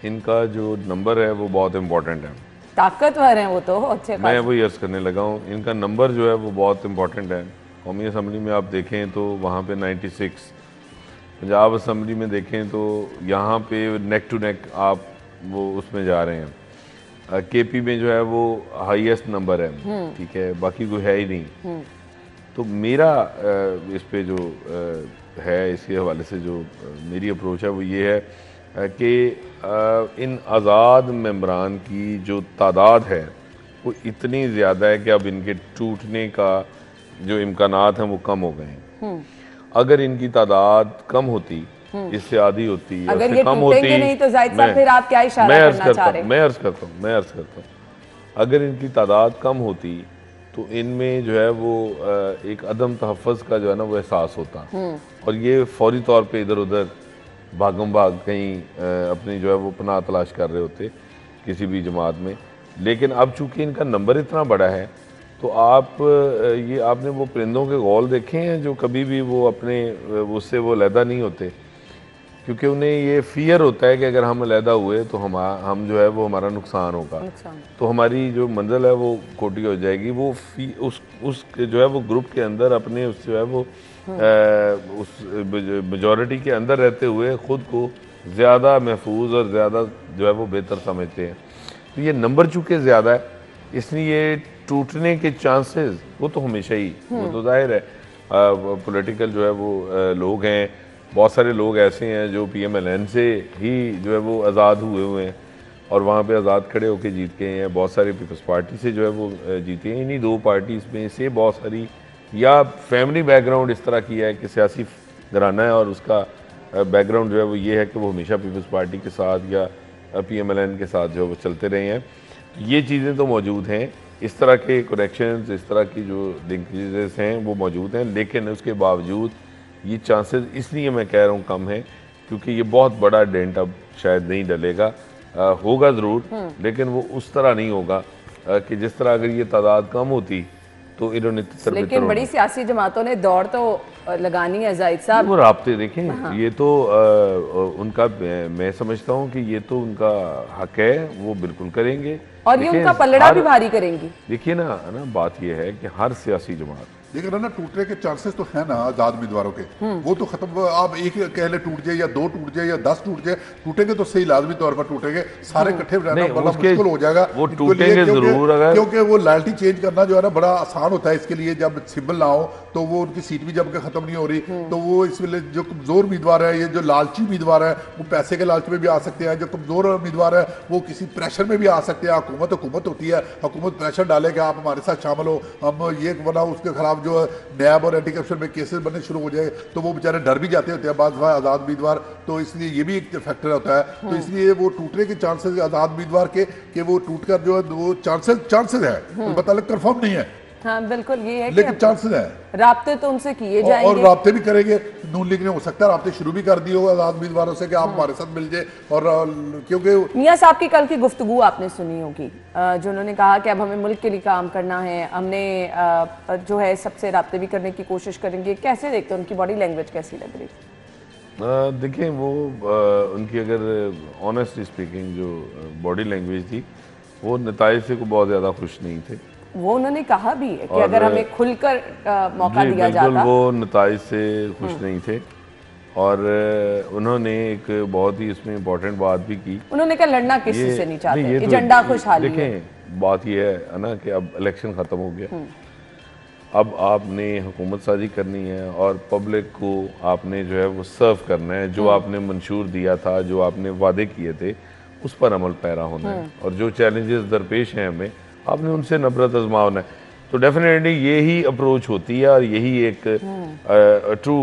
इनका जो नंबर है वो बहुत इम्पोर्टेंट है, ताकतवर हैं वो तो अच्छे। मैं वही अर्ज करने लगा हूँ, इनका नंबर जो है वो बहुत इम्पोर्टेंट है। कौमी असम्बली में आप देखें तो वहाँ पे 96, पंजाब असम्बली में देखें तो यहाँ पे नेक टू नेक आप वो उसमें जा रहे हैं। केपी में जो है वो हाईएस्ट नंबर है, ठीक है, बाकी कोई है ही नहीं। तो मेरा इस पे जो है इसके हवाले से जो मेरी अप्रोच है वो ये है कि इन आज़ाद मेंबरान की जो तादाद है वो इतनी ज़्यादा है कि अब इनके टूटने का जो इम्कानात हैं वो कम हो गए हैं। अगर इनकी तादाद कम होती, इससे आधी होती, अगर ये कम होती नहीं तो जाहिद साहब फिर आप क्या इशारा करना चाह रहे हैं? मैं अर्ज करता हूँ अगर इनकी तादाद कम होती तो इनमें जो है वो एक अदम तहफ़्फ़ुज़ का जो है ना वो एहसास होता और ये फौरी तौर पे इधर उधर भागम भाग कहीं अपनी जो है वो पनाह तलाश कर रहे होते किसी भी जमात में। लेकिन अब चूंकि इनका नंबर इतना बड़ा है तो आप ये आपने वो परिंदों के गौल देखे हैं जो कभी भी वो अपने उससे वो अलहदा नहीं होते, क्योंकि उन्हें ये फियर होता है कि अगर हम अलहदा हुए तो हम जो है वो हमारा नुकसान होगा, तो हमारी जो मंजिल है वो खोटी हो जाएगी। वो उस जो है वो ग्रुप के अंदर अपने उस जो है वो उस मेजॉरिटी के अंदर रहते हुए ख़ुद को ज़्यादा महफूज और ज़्यादा जो है वो बेहतर समझते हैं। तो ये नंबर चूँकि ज़्यादा है इसलिए टूटने के चांसेस वो तो हमेशा ही, वो तो जाहिर है। पॉलिटिकल जो है वो लोग हैं, बहुत सारे लोग ऐसे हैं जो PMLN से ही जो है वो आज़ाद हुए हैं और वहाँ पे आज़ाद खड़े होकर जीत गए हैं। बहुत सारे पीपल्स पार्टी से जो है वो जीते हैं। इन्हीं दो पार्टीज़ में से बहुत सारी या फैमिली बैकग्राउंड इस तरह किया है कि सियासी घराना है और उसका बैकग्राउंड जो है वो ये है कि वो हमेशा पीपल्स पार्टी के साथ या PMLN के साथ जो है वो चलते रहे हैं। ये चीज़ें तो मौजूद हैं, इस तरह के कनेक्शंस, इस तरह की जो लिंकेजेस हैं वो मौजूद हैं, लेकिन उसके बावजूद ये चांसेस इसलिए मैं कह रहा हूँ कम है क्योंकि ये बहुत बड़ा डेंट अब शायद नहीं डलेगा। होगा ज़रूर, लेकिन वो उस तरह नहीं होगा कि जिस तरह अगर ये तादाद कम होती तो इन्होंने तितर लेकिन बड़ी सियासी जमातों ने दौड़ तो लगानी है जाहिद साहब। वो राब्ते देखें, ये तो उनका, मैं समझता हूँ कि ये तो उनका हक है, वो बिल्कुल करेंगे और ये उनका पलड़ा भी भारी करेंगी। देखिए ना बात ये है कि हर सियासी जमात, लेकिन ना टूटने के चांसेस तो है ना आजाद उम्मीदवारों के, वो तो खत्म, आप एक कह ले टूट जाए या 2 टूट जाए या 10 टूट जाए, टूटेंगे तो सही लाजमी तौर पर टूटेंगे, सारे इकट्ठे रहना बड़ा मुश्किल हो जाएगा। वो टूटेंगे जरूर, अगर क्योंकि वो लॉयल्टी चेंज करना जो है ना बड़ा आसान होता है इसके लिए, जब सिंबल ना हो तो वो उनकी सीट भी जब खत्म नहीं हो रही, तो वो इस वेले जो कमजोर उम्मीदवार है, ये जो लालची उम्मीदवार है, वो पैसे के लालच में भी आ सकते हैं, जो कमजोर उम्मीदवार है वो किसी प्रेशर में भी आ सकते हैं। हुकूमत होती है, हुकूमत प्रेशर डाले कि आप हमारे साथ शामिल हो, हम ये बना, उसके खिलाफ जो नैब और एंटी करप्शन में केसेस बनने शुरू हो जाए तो वो बेचारे डर भी जाते होते हैं बाद आज़ाद उम्मीदवार, तो इसलिए ये भी एक फैक्टर होता है। तो इसलिए वो टूटने के चांसेस आज़ाद उम्मीदवार के कि वो टूटकर जो है वो चांसेस है, तो पता लग कंफर्म नहीं है। हाँ बिल्कुल, ये है लेकिन चांसेस है, राब्ते तो उनसे किए जाएंगे और राब्ते भी करेंगे। नून लीग ने हो सकता है राब्ते शुरू भी कर दिए हो आज़ाद उम्मीदवारों से कि आप हमारे साथ मिल जाए, और क्योंकि मियां साहब की कल की गुफ्तगू आपने सुनी होगी, जो उन्होंने कहा कि अब हमें मुल्क के लिए काम करना है, हमने जो है सबसे राब्ते भी करने की कोशिश करेंगे। कैसे देखते हैं, उनकी बॉडी लैंग्वेज कैसी लग रही थी? देखें वो उनकी अगर ऑनेस्टली स्पीकिंग जो बॉडी लैंग्वेज थी, वो नताइज से को बहुत ज़्यादा खुश नहीं थे। वो उन्होंने कहा भी है कि अगर हमें खुलकर मौका दिया जाता, वो नताइज से खुश नहीं थे। और उन्होंने एक बहुत ही इसमें इम्पोर्टेंट बात भी की, उन्होंने कहा लड़ना किसी से नहीं चाहते, तो एजेंडा खुशहाली है। देखें बात यह है ना कि अब इलेक्शन ख़त्म हो गया, अब आपने हुकूमत साजी करनी है और पब्लिक को आपने जो है वो सर्व करना है, जो आपने मंशूर दिया था, जो आपने वादे किए थे, उस पर अमल पैरा होना है, और जो चैलेंजेस दरपेश हैं हमें, आपने उनसे नफरत आजमाना है। तो डेफिनेटली यही अप्रोच होती है, और यही एक ट्रू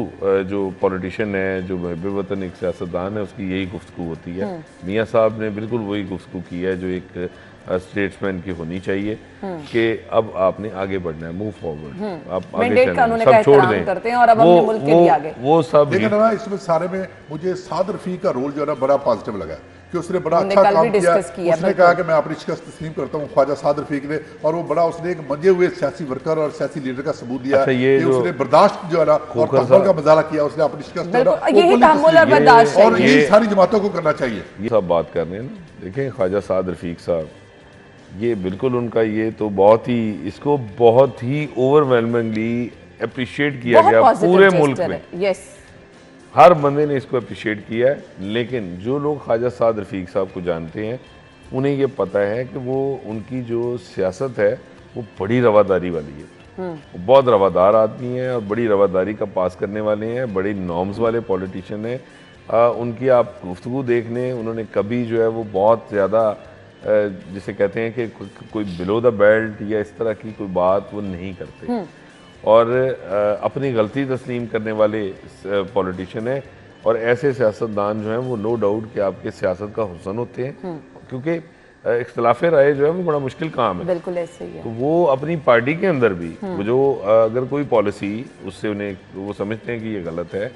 जो पॉलिटिशियन है, जो महब वतन एक सियासतदान है, उसकी यही गुफ्तगू होती है। मियाँ साहब ने बिल्कुल वही गुफ्तगू की है जो एक स्टेट्समैन की होनी चाहिए कि अब आपने आगे बढ़ना है, मूव फॉरवर्ड, आप आगे चलें, सब छोड़ दें, करते हैं और अब अपने मुल्क के लिए आगे। वो सब। लेकिन ना इसमें सारे में मुझे साद रफीक का रोल जो है ना बड़ा पॉजिटिव लगा कि उसने बड़ा अच्छा काम किया। उसने कहा कि मैं अपनी शिकस्त तस्लीम करता हूँ, ख्वाजा साद रफीक ने, और वो बड़ा उसने एक मंजे हुए सियासी वर्कर और सियासी लीडर का सबूत दिया। अच्छा, ये उसने बर्दाश्त जो है ना और तहम्मुल का मुजाहरा किया, उसने अपनी शिकस्त और यही सारी जमातों को करना चाहिए। ये सब बात कर रहे हैं ना, देखें ख्वाजा साद रफीक साहब, ये बिल्कुल उनका ये तो बहुत ही, इसको बहुत ही ओवरवेलमिंगली अप्रिशिएट किया गया पूरे मुल्क में। यस, हर बंदे ने इसको अप्रिशिएट किया है। लेकिन जो लोग ख्वाजा साद रफीक साहब को जानते हैं, उन्हें ये पता है कि वो उनकी जो सियासत है वो बड़ी रवादारी वाली है। वो बहुत रवादार आदमी है और बड़ी रवादारी का पास करने वाले हैं, बड़ी नॉर्म्स वाले पॉलिटिशियन हैं। उनकी आप गुफ्तगू देख लें, उन्होंने कभी जो है वो बहुत ज़्यादा जिसे कहते हैं कि कोई बिलो द बेल्ट या इस तरह की कोई बात वो नहीं करते, और अपनी गलती तस्लीम करने वाले पॉलिटिशियन है। और ऐसे सियासतदान जो हैं वो नो डाउट कि आपके सियासत का हुस्न होते हैं, क्योंकि इख्तलाफ राय जो है वो बड़ा मुश्किल काम है। बिल्कुल ऐसे ही है। तो वो अपनी पार्टी के अंदर भी वो जो अगर कोई पॉलिसी उससे उन्हें वो समझते हैं कि ये गलत है,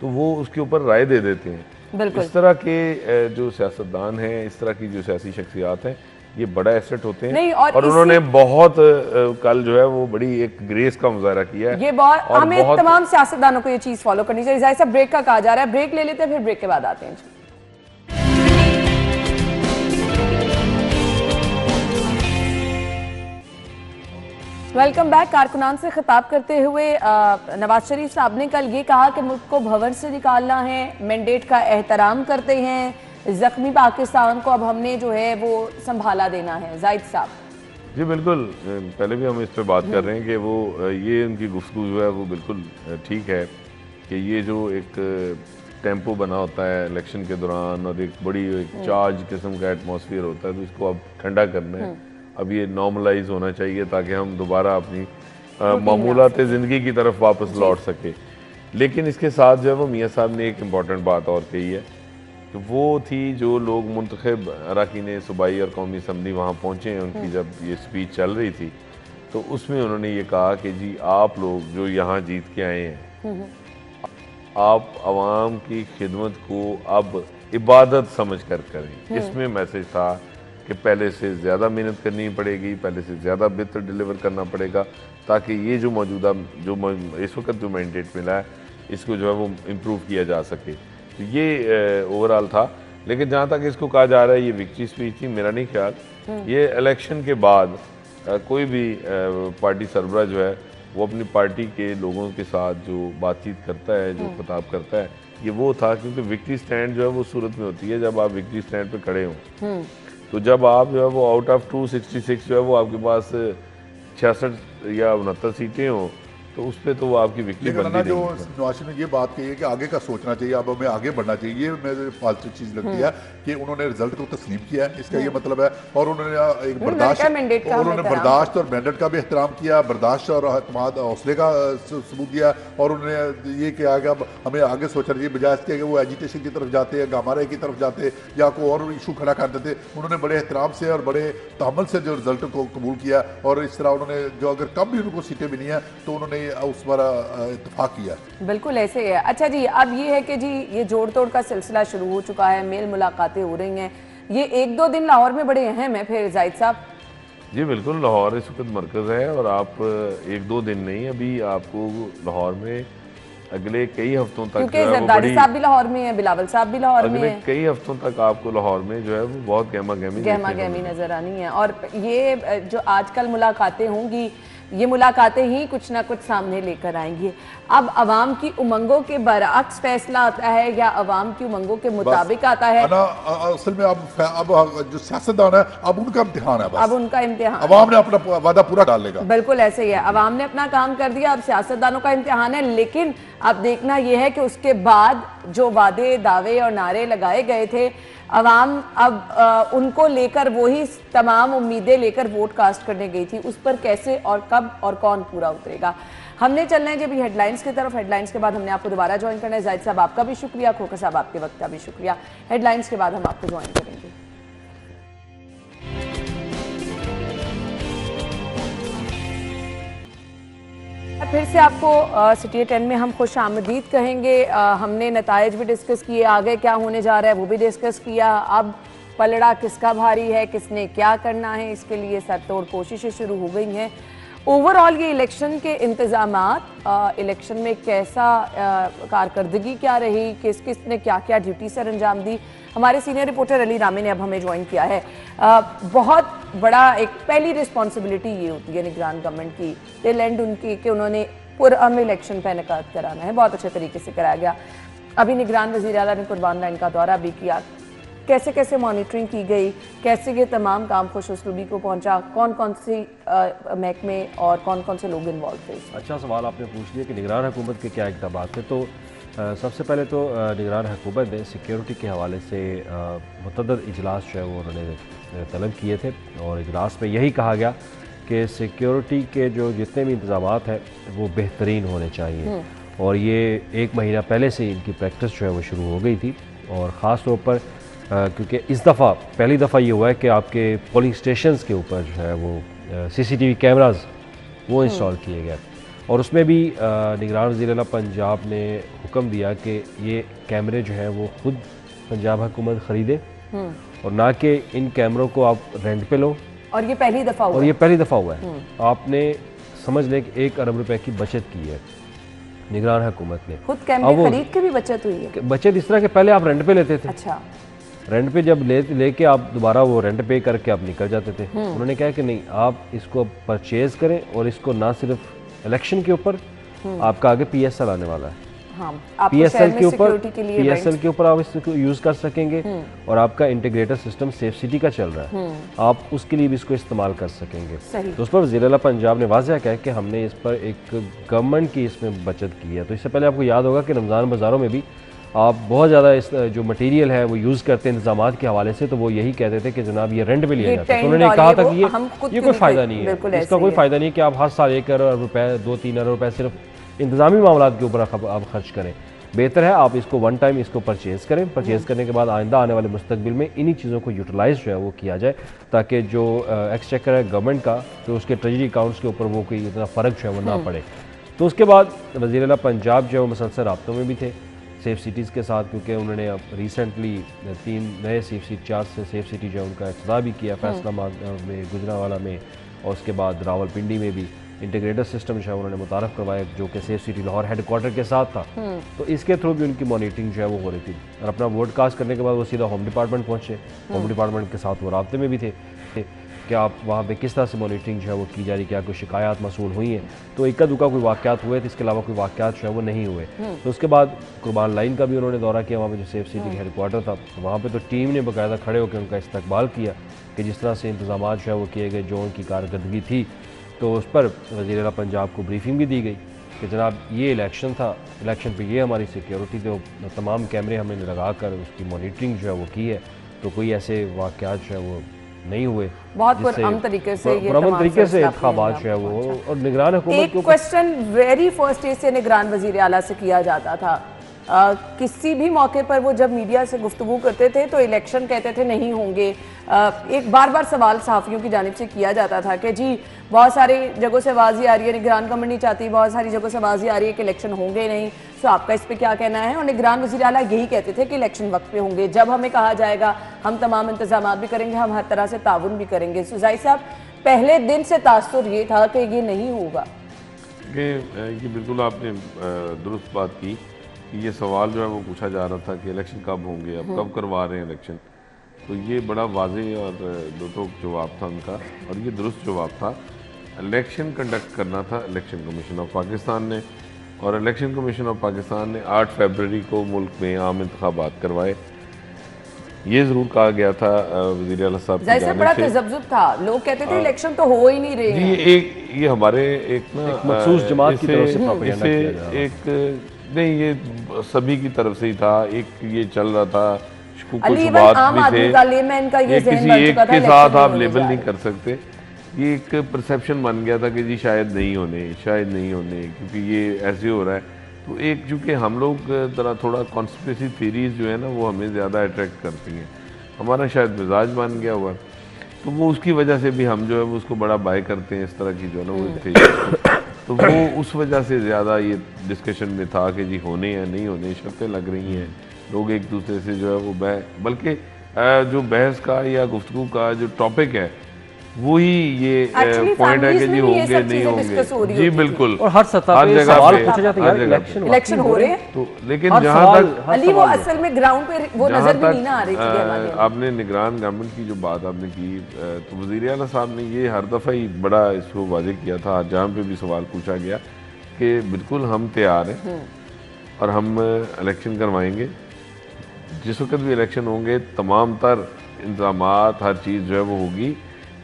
तो वो उसके ऊपर राय दे देते हैं। इस तरह के जो सियासतदान हैं, इस तरह की जो सियासी शख्सियात हैं, ये बड़ा एसेट होते हैं। और उन्होंने बहुत कल जो है वो बड़ी एक ग्रेस का मुजाहरा किया है। ये बहुत हमें तमाम सियासतदानों को ये चीज फॉलो करनी चाहिए। जाहिर सा ब्रेक का कहा जा रहा है, ब्रेक ले लेते हैं, फिर ब्रेक के बाद आते हैं। Welcome back. कारकुनान से खिताब करते हुए नवाज शरीफ साहब ने कल ये कहा कि मुल्क को भंवर से निकालना है, मैंडेट का एहतराम करते हैं, जख्मी पाकिस्तान को अब हमने जो है वो संभाला देना है। जाहिद साहब जी बिल्कुल, पहले भी हम इस पे बात कर रहे हैं कि वो ये उनकी गुफ्तगू जो है वो बिल्कुल ठीक है कि ये जो एक टेम्पो बना होता है इलेक्शन के दौरान और एक बड़ी एक चार्ज किस्म का एटमॉस्फेयर होता है, तो इसको अब ठंडा करना है। अब ये नॉर्मलाइज होना चाहिए ताकि हम दोबारा अपनी मामूलात ज़िंदगी की तरफ वापस लौट सके। लेकिन इसके साथ जो है वो मियाँ साहब ने एक इम्पॉर्टेंट बात और कही है कि वो थी जो लोग मुंतखब अरकान सूबाई और कौमी असम्बली वहाँ पहुँचे हैं, उनकी जब ये स्पीच चल रही थी, तो उसमें उन्होंने ये कहा कि जी आप लोग जो यहाँ जीत के आए हैं, आप आवाम की खिदमत को अब इबादत समझ कर करें। इसमें मैसेज था कि पहले से ज़्यादा मेहनत करनी पड़ेगी, पहले से ज़्यादा बेहतर डिलीवर करना पड़ेगा, ताकि ये जो मौजूदा इस वक्त जो मैंडेट मिला है इसको जो है वो इम्प्रूव किया जा सके। तो ये ओवरऑल था। लेकिन जहाँ तक इसको कहा जा रहा है ये विक्ट्री स्पीच थी, मेरा नहीं ख्याल। ये इलेक्शन के बाद कोई भी पार्टी सरबराह जो है वो अपनी पार्टी के लोगों के साथ जो बातचीत करता है, जो खिताब करता है, ये वो था। क्योंकि विक्ट्री स्टैंड जो है वो सूरत में होती है जब आप विक्ट्री स्टैंड पे खड़े हों। तो जब आप जो है वो आउट ऑफ 266 जो है वो आपके पास 66 या 69 सीटें हों, तो उस पर तो वो आपकी विक्ट्री बनती जो नवाज ने ये बात कही है कि आगे का सोचना चाहिए, अब हमें आगे बढ़ना चाहिए, ये मेरे फालतू चीज़ लगती है कि उन्होंने रिजल्ट को तस्लीम किया है, इसका ये मतलब है। और उन्होंने एक बर्दाश्त और मैंडेट का भी एहतराम किया, बर्दाश्त और अहतमाद हौसले का सबूत दिया। और उन्होंने ये किया कि अब हमें आगे सोचना चाहिए, बजाय इसके कि वो एजिटेशन की तरफ जाते हैं, गामारे की तरफ जाते या कोई और इशू खड़ा कर देते। उन्होंने बड़े एहतराम से और बड़े तहम्मुल से जो रिजल्ट को कबूल किया, और इस तरह उन्होंने जो अगर कम भी उनको सीटें मिली हैं तो उन्होंने उस पर इत्तेफाक किया। बिल्कुल ऐसे ही है। अच्छा जी, अब ये है कि जी ये जोड़ तोड़ का सिलसिला शुरू हो चुका है, मेल मुलाकातें हो रही हैं, ये 1-2 दिन लाहौर में बड़े अहम है फिर जाहिद साहब। जी बिल्कुल, लाहौर इस वक्त मरकज़ है और आप 1-2 दिन नहीं, अभी आपको लाहौर में अगले कई हफ्तों तक, क्योंकि जरदारी साहब भी लाहौर में है, बिलावल साहब भी लाहौर में है, कई हफ्तों तक आपको लाहौर में जो है वो बहुत गहमा गहमी नजर आनी है। और ये जो आजकल मुलाकातें होंगी, ये मुलाकातें ही कुछ ना कुछ सामने लेकर आएंगी। अब अवाम की उमंगों के बरअक्स फैसला आता है या अवाम की उमंगों के मुताबिक आता है? असल में अब जो सियासतदान है अब उनका इम्तिहान है, अब उनका इम्तिहान, अवाम ने अपना वादा पूरा डाल लेगा। बिल्कुल ऐसे ही है, अवाम ने अपना काम कर दिया, अब सियासतदानों का इम्तिहान है। लेकिन अब देखना यह है कि उसके बाद जो वादे, दावे और नारे लगाए गए थे, अवाम अब उनको लेकर वही तमाम उम्मीदें लेकर वोट कास्ट करने गई थी, उस पर कैसे और कब और कौन पूरा उतरेगा। हमने चलना है जब हेडलाइंस की तरफ। हेडलाइंस के बाद हमने आपको दोबारा ज्वाइन करना है। जाहिद साहब आपका भी शुक्रिया, खोखा साहब आपके वक्त का भी शुक्रिया। हेडलाइंस के बाद हम आपको ज्वाइन करेंगे। फिर से आपको सिटी 10 में हम खुश आमदीद कहेंगे। हमने नताइज भी डिस्कस किए, आगे क्या होने जा रहा है वो भी डिस्कस किया। अब पलड़ा किसका भारी है, किसने क्या करना है, इसके लिए सरतोड़ कोशिशें शुरू हो गई हैं। ओवरऑल ये इलेक्शन के इंतजामात, इलेक्शन में कैसा कारकर्दगी क्या रही, किस किस ने क्या क्या ड्यूटी सर अंजाम दी, हमारे सीनियर रिपोर्टर अली रामी ने अब हमें ज्वाइन किया है। बहुत बड़ा एक पहली रिस्पॉन्सिबिलिटी ये होती है निगरान गवर्नमेंट की, टिल एंड उनकी, कि उन्होंने पुरअमन इलेक्शन का इनेकाद कराना है। बहुत अच्छे तरीके से कराया गया। अभी निगरान वज़ीर आला ने कुर्बान लाइन का दौरा भी किया। कैसे कैसे मॉनिटरिंग की गई, कैसे ये तमाम काम खुश उसलूबी को पहुंचा, कौन कौन सी महकमे और कौन कौन से लोग इन्वॉल्व थे? अच्छा सवाल आपने पूछ लिया कि निगरान हुकूमत के क्या इक़दामात थे। तो सबसे पहले तो निगरान हुकूमत ने सिक्योरिटी के हवाले से मुतअद्दिद इजलास जो है वो उन्होंने तलब किए थे, और इजलास में यही कहा गया कि सिक्योरिटी के जो जितने भी इंतज़ामात हैं वो बेहतरीन होने चाहिए। और ये 1 महीना पहले से इनकी प्रैक्टिस जो है वो शुरू हो गई थी। और ख़ास तौर पर क्योंकि इस दफ़ा पहली दफ़ा ये हुआ है कि आपके पोलिंग स्टेशंस के ऊपर जो है वो CCTV कैमरास वो इंस्टॉल किए गए, और उसमें भी निगरान वज़ीर आला पंजाब ने हुक्म दिया कि ये कैमरे जो हैं वो खुद पंजाब हुकूमत ख़रीदे और ना कि इन कैमरों को आप रेंट पे लो। और ये पहली दफ़ा हुआ, और ये पहली दफ़ा हुआ है। आपने समझ लें कि 1 अरब रुपए की बचत की है निगरान हुकूमत ने। खुद कैमरे खरीद के भी बचत हुई है? बचत इस तरह के पहले आप रेंट पे लेते थे। अच्छा। रेंट पे जब लेके आप दोबारा वो रेंट पे करके आप निकल जाते थे। उन्होंने कहा कि नहीं, आप इसको परचेज करें, और इसको ना सिर्फ इलेक्शन के ऊपर, आपका आगे PSL आने वाला है। हाँ, PSL के ऊपर आप इसको यूज़ कर सकेंगे, और आपका इंटीग्रेटेड सिस्टम सेफ सिटी का चल रहा है, आप उसके लिए भी इसको इस्तेमाल कर सकेंगे। तो उस पर वज़ीर आला पंजाब ने वाज़ेह कहा कि हमने इस पर एक गवर्नमेंट की इसमें बचत की है। तो इससे पहले आपको याद होगा कि रमज़ान बाज़ारों में भी आप बहुत ज़्यादा इस जो मटेरियल है वो यूज़ करते हैं इंतजाम के हवाले से, तो वो यही कहते थे कि जनाब ये रेंट पे लिया जाता है। तो उन्होंने कहा था कि ये कोई फ़ायदा नहीं है, इसका कोई फ़ायदा नहीं कि आप हर साल 1 अरब रुपए 2-3 अरब रुपए सिर्फ इंतजामी मामला के ऊपर आप खर्च करें। बेहतर है आप इसको वन टाइम इसको परचेज़ करें। परचेज़ करने के बाद आइंदा आने वाले मुस्तकबिल में इन्हीं चीज़ों को यूटिलाइज़ जो है वो किया जाए, ताकि जो एक्सचेकर है गवर्नमेंट का, तो उसके ट्रेजरी अकाउंट्स के ऊपर वो कोई इतना फ़र्क जो है वो ना पड़े। तो उसके बाद वज़ीर आला पंजाब जो है वो मुसलसल राब्तों में भी थे, सेफ सिटीज़ के साथ, क्योंकि उन्होंने अब रिसेंटली 3 नए चार से सेफ सिटी जो है उनका इफ्तिताह भी किया, फैसलाबाद में, गुजरांवाला में, और उसके बाद रावलपिंडी में भी इंटीग्रेटेड सिस्टम जो है उन्होंने मुतारफ़ करवाया, जो कि सेफ सिटी लाहौर हेडक्वार्टर के साथ था। तो इसके थ्रू भी उनकी मॉनिटरिंग जो है वो हो रही थी, और अपना वोट कास्ट करने के बाद वो सीधा होम डिपार्टमेंट पहुँचे। होम डिपार्टमेंट के साथ वो राब्ते में भी थे कि आप वहाँ पे किस तरह से मॉनिटरिंग जो है वो की जा रही, क्या कोई शिकायत मसूल हुई हैं। तो इक्का दुक्का कोई वाक़यात हुए थे, इसके अलावा कोई वाक़यात जो है वो नहीं हुए। तो उसके बाद कुर्बान लाइन का भी उन्होंने दौरा किया, वहाँ पे जो सेफ सिटी हेडक्वार्टर था, तो वहाँ पे तो टीम ने बाकायदा खड़े होकर उनका इस्तकबाल किया कि जिस तरह से इंतजाम जो है वो किए गए, जो उनकी कारकर्दगी थी, तो उस पर वज़ीर आला पंजाब को ब्रीफिंग भी दी गई कि जनाब ये इलेक्शन था, इलेक्शन पे ये हमारी सिक्योरिटी थी, तमाम कैमरे हमने लगा कर उसकी मॉनिटरिंग जो है वो की है, तो कोई ऐसे वाक़यात जो है वो नहीं हुए। बहुत पुरअमन तरीके से ये पुरअमन तरीके से इंतखाबात जो है वो, और निगरान हुकूमत एक क्वेश्चन वेरी फर्स्ट डे से निगरान वज़ीर आला से किया जाता था, किसी भी मौके पर वो जब मीडिया से गुफ्तगू करते थे तो इलेक्शन कहते थे नहीं होंगे। एक बार बार सवाल सहाफ़ियों की जानिब से किया जाता था कि जी बहुत सारी जगहों से आवाज़ आ रही है, निगरान गवर्नमेंट नहीं चाहती, बहुत सारी जगहों से आवाज़ आ रही है कि इलेक्शन होंगे नहीं। सो आपका इस पर क्या कहना है? और निगरान वज़ीर आला यही कहते थे कि इलेक्शन वक्त पे होंगे, जब हमें कहा जाएगा हम तमाम इंतजाम भी करेंगे, हम हर तरह से ताउन भी करेंगे। सो ज़ाहिर साहब पहले दिन से तासुर ये था कि ये नहीं होगा। ये बिल्कुल आपने दुरुस्त बात की कि ये सवाल जो है वो पूछा जा रहा था कि इलेक्शन कब होंगे, अब कब करवा रहे हैं इलेक्शन। तो ये बड़ा वाज़ेह और दो टोक जवाब था उनका, और ये दुरुस्त जवाब था। इलेक्शन कंडक्ट करना था इलेक्शन कमीशन ऑफ पाकिस्तान ने, और इलेक्शन कमीशन ऑफ पाकिस्तान ने 8 फरवरी को मुल्क में आम इंतखाबात करवाए। ये ज़रूर कहा गया था वज़ीर आला साहब की जानिब बड़ा से। तज़ब्ज़ुब था, लोग कहते थे इलेक्शन तो हो ही नहीं रहे हैं। ये हमारे एक ना मखसूस जमात की तरफ से प्रोपेगेंडा किया जा रहा है। एक नहीं, ये सभी की तरफ से ही था, एक ये चल रहा था, कुछ बात भी थे, ये किसी एक के साथ आप लेबल नहीं कर सकते। ये एक परसेप्शन बन गया था कि जी शायद नहीं होने, शायद नहीं होने, क्योंकि ये ऐसे हो रहा है। तो एक चूँकि हम लोग तरह थोड़ा कॉन्स्पिरेसी थीरीज जो है ना वो हमें ज़्यादा अट्रैक्ट करती हैं, हमारा शायद मिजाज बन गया हुआ, तो वो उसकी वजह से भी हम जो है वो उसको बड़ा बाय करते हैं, इस तरह की जो है ना वो थे। तो वो उस वजह से ज़्यादा ये डिस्कशन में था कि जी होने या नहीं होने, शर्तें लग रही हैं, लोग एक दूसरे से जो है वो बल्कि जो बहस का या गुफ्तगू का जो टॉपिक है वही ये पॉइंट है कि जी होंगे नहीं होंगे। जी बिल्कुल, और हर सतह पे सवाल पूछे जाते हैं, इलेक्शन हो रहे हैं। तो लेकिन जहाँ तक अली वो असल में ग्राउंड पे वो नजर भी नहीं ना आ रही थी। आपने निगरान गवर्नमेंट की जो बात आपने की, तो वज़ीर आला साहब ने ये हर दफ़ा ही बड़ा इसको वाज़ेह किया था, जहाँ पे भी सवाल पूछा गया कि बिल्कुल हम तैयार हैं और हम इलेक्शन करवाएंगे। जिस वक्त भी इलेक्शन होंगे तमाम तर इंतज़ामात, हर चीज़ जो है वो होगी।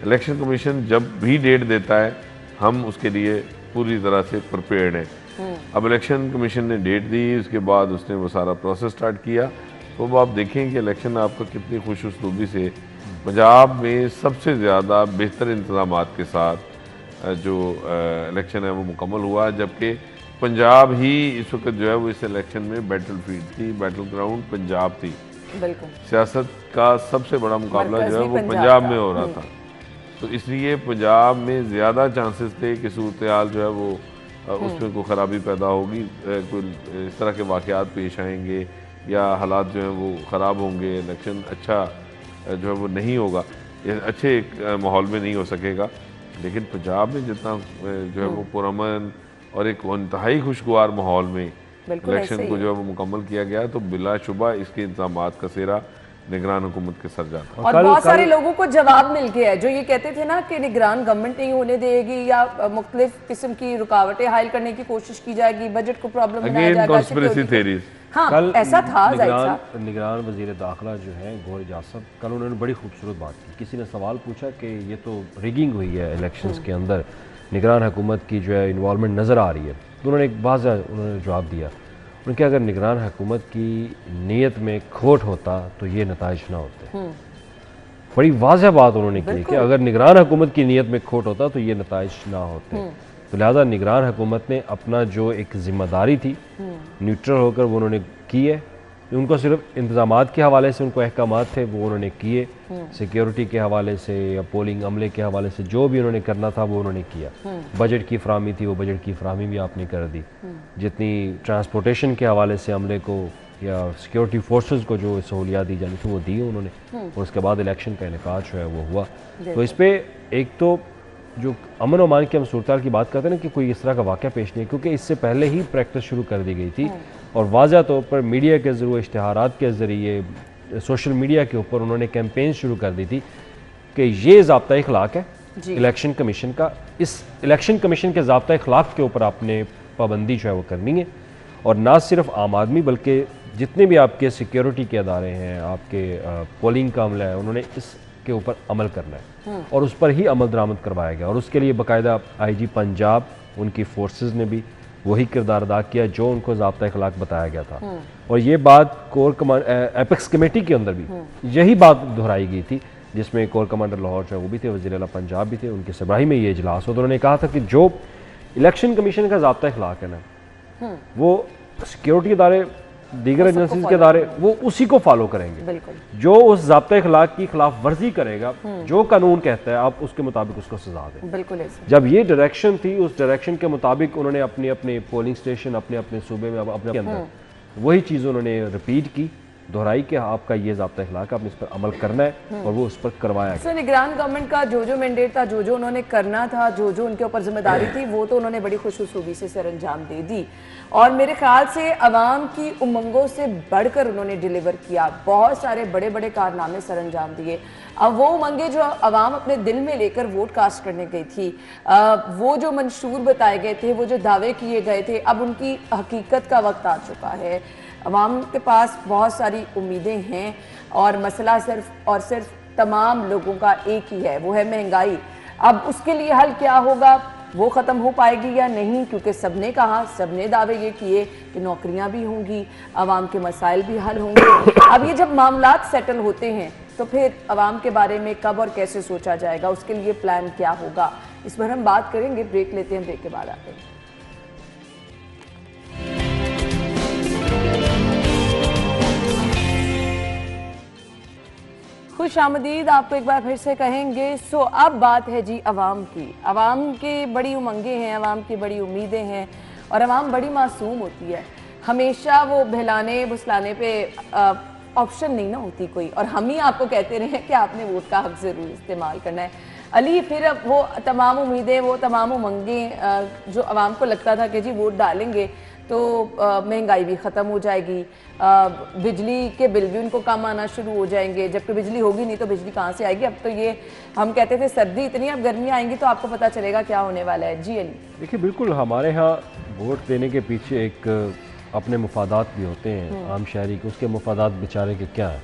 इलेक्शन कमीशन जब भी डेट देता है हम उसके लिए पूरी तरह से प्रिपेयर्ड हैं। अब इलेक्शन कमीशन ने डेट दी, उसके बाद उसने वो सारा प्रोसेस स्टार्ट किया, तो अब आप देखें कि इलेक्शन आपका कितनी खुश उसलूबी से पंजाब में सबसे ज़्यादा बेहतर इंतज़ामात के साथ जो इलेक्शन है वो मुकम्मल हुआ, जबकि पंजाब ही इस वक्त जो है वो इस इलेक्शन में बैटल फील्ड थी, बैटल ग्राउंड पंजाब थी। सियासत का सबसे बड़ा मुकाबला जो है वो पंजाब में हो रहा था, तो इसलिए पंजाब में ज़्यादा चांसेस थे कि सूरत हाल जो है वो उसमें कोई ख़राबी पैदा होगी, कोई इस तरह के वाक़यात पेश आएंगे या हालात जो हैं वो ख़राब होंगे, इलेक्शन अच्छा जो है वो नहीं होगा, अच्छे एक माहौल में नहीं हो सकेगा। लेकिन पंजाब में जितना जो है वो पुरअमन और एक इंतहाई खुशगवार माहौल में इलेक्शन को जो है वो मुकम्मल किया गया, तो बिलाशुबा इसके इंतज़ामात का सेहरा निगरान हुकूमत के सर जाता है। और बहुत सारे लोगों को जवाब मिल गया है जो ये कहते थे ना कि निगरान गवर्नमेंट नहीं होने देगी या मुख्तलिफ किस्म की रुकावटें हायल करने की कोशिश की जाएगी, बजट को प्रॉब्लम बनाया जाएगा। हाँ, कल ऐसा था। निगरान वज़ीर दाखिला जो है गौहर एजाज साहब, कल उन्होंने बड़ी खूबसूरत बात की। किसी ने सवाल पूछा कि ये तो रिगिंग हुई है इलेक्शंस के अंदर, निगरान हुकूमत की जो है इन्वॉल्वमेंट नज़र आ रही है, तो उन्होंने एक वाज़ेह उन्होंने जवाब दिया। उनके अगर निगरान हुकूमत की नीयत में खोट होता तो ये नताइज ना होते। बड़ी वाज़ेह बात उन्होंने की कि अगर निगरान हुकूमत की नीयत में खोट होता तो ये नताइज ना होते। तो लिहाजा निगरान हुकूमत ने अपना जो एक ज़िम्मेदारी थी न्यूट्रल होकर वो उन्होंने की है। उनको सिर्फ इंतज़ामात के हवाले से उनको अहकामात थे वो उन्होंने किए, सिक्योरिटी के हवाले से या पोलिंग अमले के हवाले से जो भी उन्होंने करना था वो उन्होंने किया। बजट की फराहमी थी वो बजट की फराहमी भी आपने कर दी। जितनी ट्रांसपोर्टेशन के हवाले से अमले को या सिक्योरिटी फोर्सेस को जो सहूलियात दी जानी थी वो दी उन्होंने, और उसके बाद इलेक्शन का इनेकाद जो है वो हुआ। तो इस पर एक तो जो अमन और अमान की हम सूरत की बात करते हैं ना कि कोई इस तरह का वाक़या पेश नहीं है, क्योंकि इससे पहले ही प्रैक्टिस शुरू कर दी गई थी और वाज़ह तौर पर मीडिया के ज़रिए, इश्तिहारात के ज़रिए, सोशल मीडिया के ऊपर उन्होंने कैंपेन शुरू कर दी थी कि ये ज़ाब्ता इखलाक है इलेक्शन कमीशन का, इस इलेक्शन कमीशन के ज़ाब्ता इखलाक के ऊपर आपने पाबंदी जो है वो करनी है, और ना सिर्फ आम आदमी बल्कि जितने भी आपके सिक्योरिटी के अदारे हैं, आपके पोलिंग का अमला है, उन्होंने इसके ऊपर अमल करना है और उस पर ही अमल दरामद करवाया गया। और उसके लिए बाकायदा IG पंजाब, उनकी फोर्सेस ने भी वही किरदार अदा किया जो उनको ज़ाब्ता इखलाक बताया गया था। और ये बात कोर कमांड एपेक्स कमेटी के अंदर भी यही बात दोहराई गई थी, जिसमें कोर कमांडर लाहौर जो है वो भी थे, वज़ीर आला पंजाब भी थे, उनके सरबराही में ये इजलास हो। तो उन्होंने कहा था कि जो इलेक्शन कमीशन का ज़ाब्ता इखलाक है ना, वो सिक्योरिटी इदारे, दीगर एजेंसीज के इदारे, वो उसी को फॉलो करेंगे। जो उस ज़ाब्ता इखलाक की खिलाफ वर्जी करेगा, जो कानून कहता है आप उसके मुताबिक उसको सजा दें। बिल्कुल। जब ये डायरेक्शन थी, उस डायरेक्शन के मुताबिक उन्होंने अपने अपने पोलिंग स्टेशन, अपने अपने सूबे में, अपने अंदर वही चीज़ उन्होंने रिपीट की, दोहराई कि आपका ये ज़ाब्ता इखलाक, आपने इस पर अमल करना है, और वो उस पर करवाया गया। निगरान गवर्नमेंट का जो जो मैंडेट था, जो जो उन्होंने करना था, जो जो उनके ऊपर जिम्मेदारी थी, वो तो उन्होंने बड़ी खुशूबी से सर अंजाम दे दी, और मेरे ख्याल से अवाम की उमंगों से बढ़कर उन्होंने डिलीवर किया। बहुत सारे बड़े बड़े कारनामे सर अंजाम दिए। अब वो उमंगे जो अवाम अपने दिल में लेकर वोट कास्ट करने गई थी, वो जो मंशूर बताए गए थे, वो जो दावे किए गए थे, अब उनकी हकीकत का वक्त आ चुका है। अवाम के पास बहुत सारी उम्मीदें हैं और मसला सिर्फ और सिर्फ तमाम लोगों का एक ही है, वो है महंगाई। अब उसके लिए हल क्या होगा, वो ख़त्म हो पाएगी या नहीं, क्योंकि सबने कहा, सबने दावे ये किए कि नौकरियां भी होंगी, अवाम के मसाइल भी हल होंगे। अब ये जब मामलात सेटल होते हैं तो फिर अवाम के बारे में कब और कैसे सोचा जाएगा, उसके लिए प्लान क्या होगा, इस पर हम बात करेंगे। ब्रेक लेते हैं, ब्रेक के बाद आते हैं। खुश आमदीद आपको एक बार फिर से कहेंगे। सो अब बात है जी अवाम की। अवाम की बड़ी उमंगें हैं, अवाम की बड़ी उम्मीदें हैं, और अवाम बड़ी मासूम होती है। हमेशा वो बहलाने भुसलाने पे ऑप्शन नहीं ना होती कोई, और हम ही आपको कहते रहे कि आपने वोट का हक ज़रूर इस्तेमाल करना है। अली, फिर अब वो तमाम उम्मीदें, वो तमाम उमंगें जो अवाम को लगता था कि जी वोट डालेंगे तो महंगाई भी ख़त्म हो जाएगी, बिजली के बिल भी उनको कम आना शुरू हो जाएंगे, जबकि बिजली होगी नहीं तो बिजली कहाँ से आएगी। अब तो ये हम कहते थे सर्दी इतनी, अब गर्मियाँ आएंगी तो आपको पता चलेगा क्या होने वाला है। जी अली। देखिए, बिल्कुल हमारे यहाँ वोट देने के पीछे एक अपने मुफादात भी होते हैं आम शहरी के। उसके मुफादात बेचारे के क्या है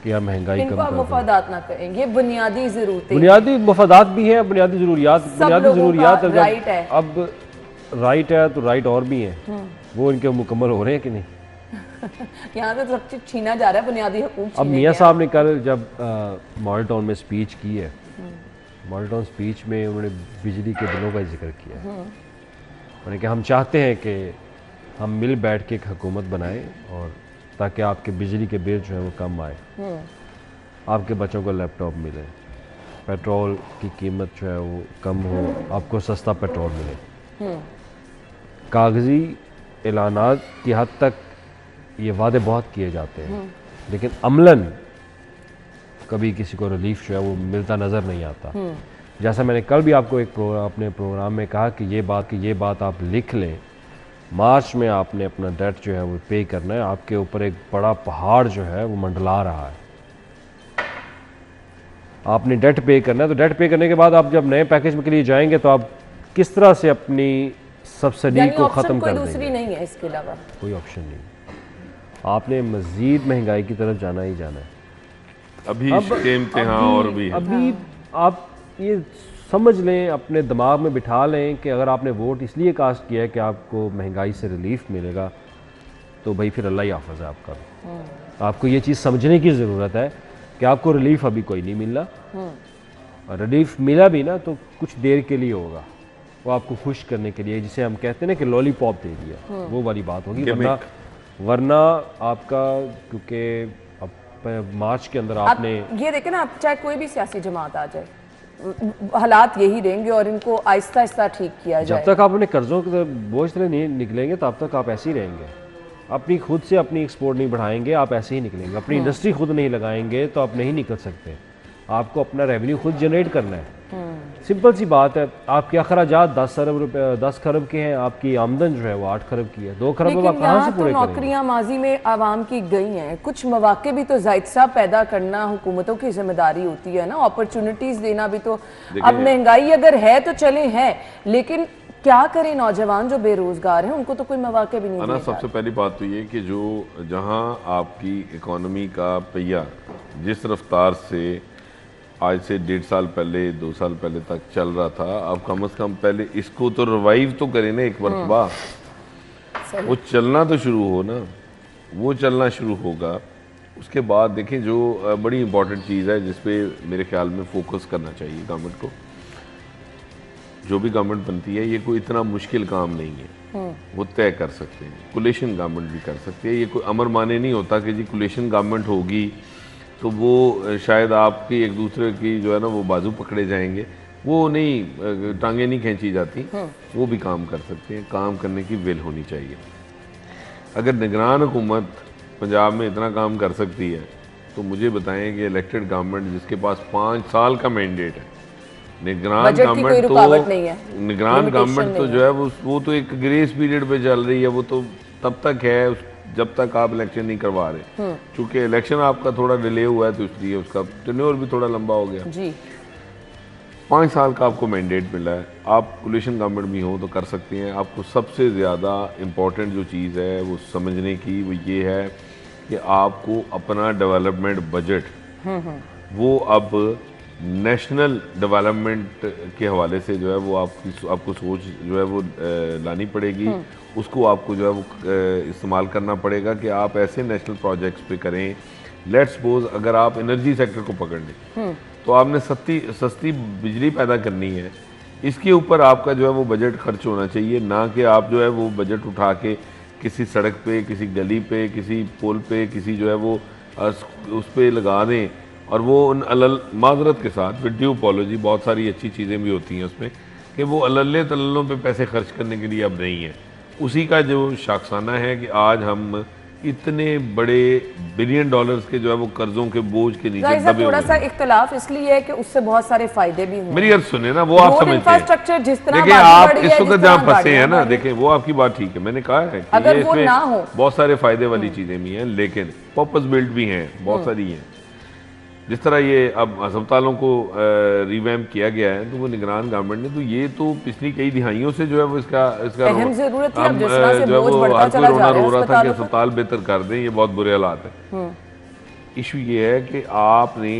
कि यार महंगाई कम कर, मुफादात ना करेंगे, बुनियादी ज़रूरतें, बुनियादी मुफादात भी हैं, बुनियादी ज़रूरियात राइट है। अब राइट है तो राइट और भी हैं, वो इनके मुकम्मल हो रहे हैं कि नहीं? यहाँ तो सब चीज़ छीना जा रहा है, बुनियादी हकूक़। अब मियाँ साहब ने कल जब मॉडल टाउन में स्पीच की है, मॉडल टाउन स्पीच में उन्होंने बिजली के बिलों का जिक्र किया है। उन्होंने कहा हम चाहते हैं कि हम मिल बैठ के एक हुकूमत बनाएं, और ताकि आपके बिजली के बिल जो है वो कम आए, आपके बच्चों को लैपटॉप मिले, पेट्रोल की कीमत जो है वो कम हो, आपको सस्ता पेट्रोल मिले। कागजी ऐलानात की हद तक ये वादे बहुत किए जाते हैं, लेकिन अमलन कभी किसी को रिलीफ जो है वो मिलता नज़र नहीं आता। जैसा मैंने कल भी आपको अपने प्रोग्राम में कहा कि ये बात आप लिख लें, मार्च में आपने अपना डेट जो है वो पे करना है। आपके ऊपर एक बड़ा पहाड़ जो है वो मंडला रहा है, आपने डेट पे करना है। तो डेट पे करने के बाद आप जब नए पैकेज के लिए जाएंगे तो आप किस तरह से अपनी सब्सिडी को ख़त्म कर देंगे? दूसरी नहीं है, इसके अलावा कोई ऑप्शन नहीं। आपने मज़ीद महंगाई की तरफ जाना ही जाना है। अभी आप ये समझ लें, अपने दिमाग में बिठा लें कि अगर आपने वोट इसलिए कास्ट किया है कि आपको महंगाई से रिलीफ मिलेगा, तो भाई फिर अल्लाह ही हाफ़िज़ है आपका। आपको ये चीज़ समझने की ज़रूरत है कि आपको रिलीफ अभी कोई नहीं मिल रहा, और रिलीफ मिला भी ना तो कुछ देर के लिए होगा, वो आपको खुश करने के लिए, जिसे हम कहते हैं ना कि लॉलीपॉप दे दिया, वो वाली बात होगी। वरना आपका, क्योंकि अब मार्च के अंदर आपने ये देखें ना, आप चाहे कोई भी सियासी जमात आ जाए, हालात यही रहेंगे और इनको आहिस्ता आहिस्ता ठीक किया जाए। जब तक आप अपने कर्जों के बोझ से नहीं निकलेंगे तब तक आप ऐसे ही रहेंगे। अपनी खुद से अपनी एक्सपोर्ट नहीं बढ़ाएंगे आप ऐसे ही निकलेंगे। अपनी इंडस्ट्री खुद नहीं लगाएंगे तो आप नहीं निकल सकते। आपको अपना रेवेन्यू खुद जनरेट करना है। सिंपल सी बात है। आपके अखराजात 10 खरब के हैं, आपकी आमदन जो है वो 8 खरब की है। 2 खरब अब आप कहाँ से पूरे करेंगे? नौकरियां माजी में आवाम की गई हैं, कुछ मौके भी तो जाहिद साहब पैदा करना हुकूमतों की जिम्मेदारी होती है ना, अपॉर्चुनिटीज देना भी। तो अब महंगाई अगर है तो चले है, लेकिन क्या करें नौजवान जो बेरोजगार हैं उनको तो कोई मौके भी नहीं। सबसे पहली बात तो ये कि जो जहां आपकी इकोनॉमी का पहिया जिस रफ्तार से आज से 1.5 साल पहले 2 साल पहले तक चल रहा था, अब कम से कम पहले इसको तो रिवाइव तो करें ना एक मरतबा। वो चलना तो शुरू हो ना, वो चलना शुरू होगा। उसके बाद देखें जो बड़ी इंपॉर्टेंट चीज़ है जिसपे मेरे ख्याल में फोकस करना चाहिए गवर्नमेंट को। जो भी गवर्नमेंट बनती है ये कोई इतना मुश्किल काम नहीं है, वो तय कर सकते हैं। कोलिशन गवर्नमेंट भी कर सकती है। ये कोई अमर माने नहीं होता कि जी कोलिशन गवर्नमेंट होगी तो वो शायद आपकी एक दूसरे की जो है ना वो बाजू पकड़े जाएंगे, वो नहीं, टांगे नहीं खींची जाती। वो भी काम कर सकते हैं। काम करने की विल होनी चाहिए। अगर निगरान हुकूमत पंजाब में इतना काम कर सकती है तो मुझे बताएं कि इलेक्टेड गवर्नमेंट जिसके पास 5 साल का मैंडेट है, निगरान गवर्नमेंट तो जो है वो तो एक ग्रेस पीरियड पे चल रही है। वो तो तब तक है जब तक आप इलेक्शन नहीं करवा रहे। चूंकि इलेक्शन आपका थोड़ा डिले हुआ है तो इसलिए उसका टेन्योर भी थोड़ा लंबा हो गया जी। 5 साल का आपको मैंडेट मिला है। आप कोलिशन गवर्नमेंट भी हो तो कर सकते हैं। आपको सबसे ज़्यादा इम्पोर्टेंट जो चीज़ है वो समझने की वो ये है कि आपको अपना डेवलपमेंट बजट वो अब नेशनल डेवलपमेंट के हवाले से जो है वो आपको सोच जो है वो लानी पड़ेगी। उसको आपको जो है वो इस्तेमाल करना पड़ेगा कि आप ऐसे नेशनल प्रोजेक्ट्स पे करें। लेट्स सपोज अगर आप एनर्जी सेक्टर को पकड़ लें तो आपने सस्ती बिजली पैदा करनी है। इसके ऊपर आपका जो है वो बजट खर्च होना चाहिए, ना कि आप जो है वो बजट उठा के किसी सड़क पे, किसी गली पे, किसी पुल पे, किसी जो है वो उस पर लगा दें। और वो उन माजरत के साथ विद ड्यू अपॉलॉजी, बहुत सारी अच्छी चीज़ें भी होती हैं उसमें, कि वो अल्ले तल्लों पे पैसे खर्च करने के लिए अब नहीं है। उसी का जो शाखसाना है कि आज हम इतने बड़े $बिलियन के जो है वो कर्जों के बोझ के नीचे दबे थोड़ा सा इख्तलाफ इसलिए है कि उससे बहुत सारे फायदे भी हुए। मेरी अर्ज सुने ना, वो आप समझते हैं। इंफ्रास्ट्रक्चर जिस तरह देखिए आप इस वक्त जहाँ फंसे हैं ना, देखें वो आपकी बात ठीक है। मैंने कहा है कि अगर वो ना हो बहुत सारे फायदे वाली चीजें भी हैं, लेकिन पर्पस बिल्ट भी हैं, बहुत सारी हैं। जिस तरह ये अब अस्पतालों को रिवैम्प किया गया है तो वो निगरान गवर्नमेंट ने तो ये तो पिछली कई दिहाइयों से जो है वो इसका अहम जरूरत है। जो है वो हर कोई रो रहा था कि अस्पताल बेहतर कर दें, ये बहुत बुरे हालात है। इशू ये है कि आपने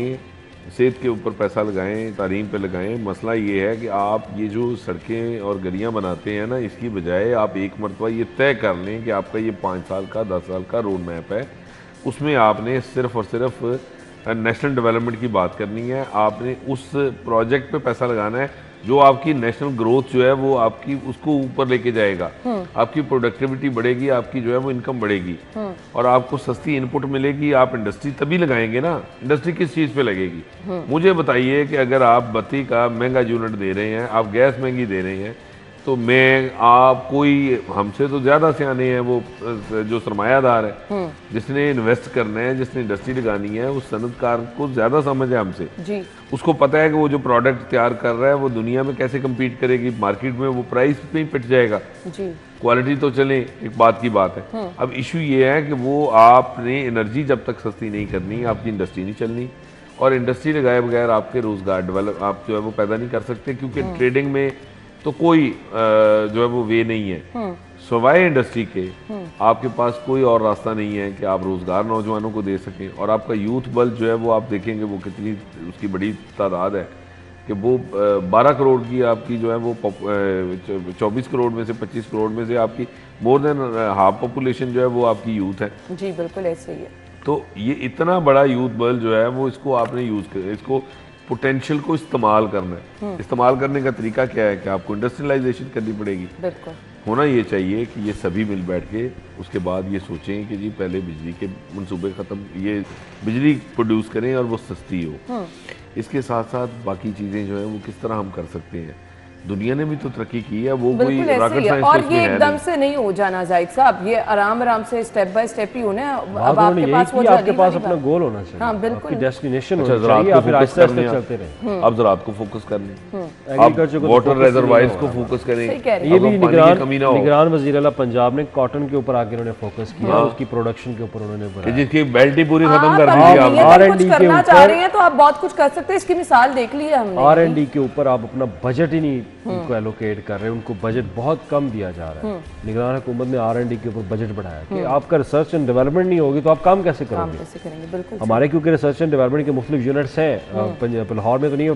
सेहत के ऊपर पैसा लगाएं, तालीम पे लगाएं। मसला ये है कि आप ये जो सड़कें और गलियां बनाते हैं ना, इसकी बजाय आप एक मरतबा ये तय कर लें कि आपका ये 5 साल का 10 साल का रोड मैप है। उसमें आपने सिर्फ और सिर्फ नेशनल डेवलपमेंट की बात करनी है। आपने उस प्रोजेक्ट पे पैसा लगाना है जो आपकी नेशनल ग्रोथ जो है वो आपकी उसको ऊपर लेके जाएगा। आपकी प्रोडक्टिविटी बढ़ेगी, आपकी जो है वो इनकम बढ़ेगी और आपको सस्ती इनपुट मिलेगी। आप इंडस्ट्री तभी लगाएंगे ना। इंडस्ट्री किस चीज़ पे लगेगी? मुझे बताइए कि अगर आप बत्ती का महंगा यूनिट दे रहे हैं, आप गैस महंगी दे रहे हैं, तो आप कोई हमसे तो ज़्यादा सियाने हैं वो जो सरमायादार है, जिसने इन्वेस्ट करना है, जिसने इंडस्ट्री लगानी है, उस सनतकार को ज़्यादा समझ है हमसे जी। उसको पता है कि वो जो प्रोडक्ट तैयार कर रहा है वो दुनिया में कैसे कम्पीट करेगी, मार्केट में वो प्राइस पे ही पिट जाएगा जी। क्वालिटी तो चले, एक बात की बात है। अब इशू ये है कि वो आपने एनर्जी जब तक सस्ती नहीं करनी, आपकी इंडस्ट्री नहीं चलनी। और इंडस्ट्री लगाए बगैर आपके रोज़गार डेवलप आप जो है वो पैदा नहीं कर सकते, क्योंकि ट्रेडिंग में तो कोई जो है वो वे नहीं है सवाए इंडस्ट्री के। आपके पास कोई और रास्ता नहीं है कि आप रोज़गार नौजवानों को दे सकें। और आपका यूथ बल जो है वो आप देखेंगे वो कितनी उसकी बड़ी तादाद है कि वो 12 करोड़ की आपकी जो है वो 24 करोड़ में से 25 करोड़ में से आपकी मोर देन हाफ पॉपुलेशन जो है वो आपकी यूथ है जी। बिल्कुल ऐसे ही है। तो ये इतना बड़ा यूथ बल जो है वो इसको आपने यूज़ कर, इसको पोटेंशियल को इस्तेमाल करना है। इस्तेमाल करने का तरीका क्या है कि आपको इंडस्ट्रियलाइजेशन करनी पड़ेगी। बिल्कुल होना ये चाहिए कि ये सभी मिल बैठ के उसके बाद ये सोचें कि जी पहले बिजली के मंसूबे ख़त्म, ये बिजली प्रोड्यूस करें और वो सस्ती हो। इसके साथ साथ बाकी चीज़ें जो हैं वो किस तरह हम कर सकते हैं। दुनिया ने भी तो तरक्की की है, वो कोई बिल्कुल ऐसे रॉकेट ही है। साइंस और तो इसमें ये है एकदम नहीं। से नहीं हो जाना जाहिद साहब, ये आराम आराम से स्टेप बाय स्टेप ही होना है। अब बात आपके उन्होंने पास यही वो की, जो आपके अली पास वाली अपना बात- गोल होना चाहिए, हाँ, बिल्कुल। आपकी डेस्टिनेशन अच्छा, होनी ज़राअत चाहिए, को आप फिर फोकस आहिस्ता आहिस्ता करने चलते रहे। अब ज़राअत को फोकस कर लें, एग्रीकल्चर अब को तो वाटर focus रिजर्वायर्स नहीं को होगा। फोकस करें। सही कह रहे ये अब भी हम पानी की कमी ना हो निगरान वज़ीर आला पंजाब ने कॉटन के ऊपर आके उन्होंने फोकस किया, उसकी प्रोडक्शन के ऊपर उन्होंने कि बनाया। जिसकी बेल्ट ही पूरी खत्म आप कर दी अगर आपने। नियत में R&D कुछ के करना चाह ऊपर- रहे हैं तो आप बहुत कुछ कर सकते हैं, इसकी मिसाल देख ली है हमने। R&D के ऊपर आप अपना बजट ही नहीं उनको एलोकेट कर रहे, उनको बजट बहुत कम दिया जा रहा है। निगरान हुकूमत ने R&D के ऊपर बजट बढ़ाया कि आपका रिसर्च एंड डेवलपमेंट नहीं होगी तो आप काम कैसे काम करोगे। कैसे करेंगे, बिल्कुल हमारे क्योंकि रिसर्च एंड डेवलपमेंट के मुख्तलिफ यूनिट्स हैं, लाहौर में तो नहीं,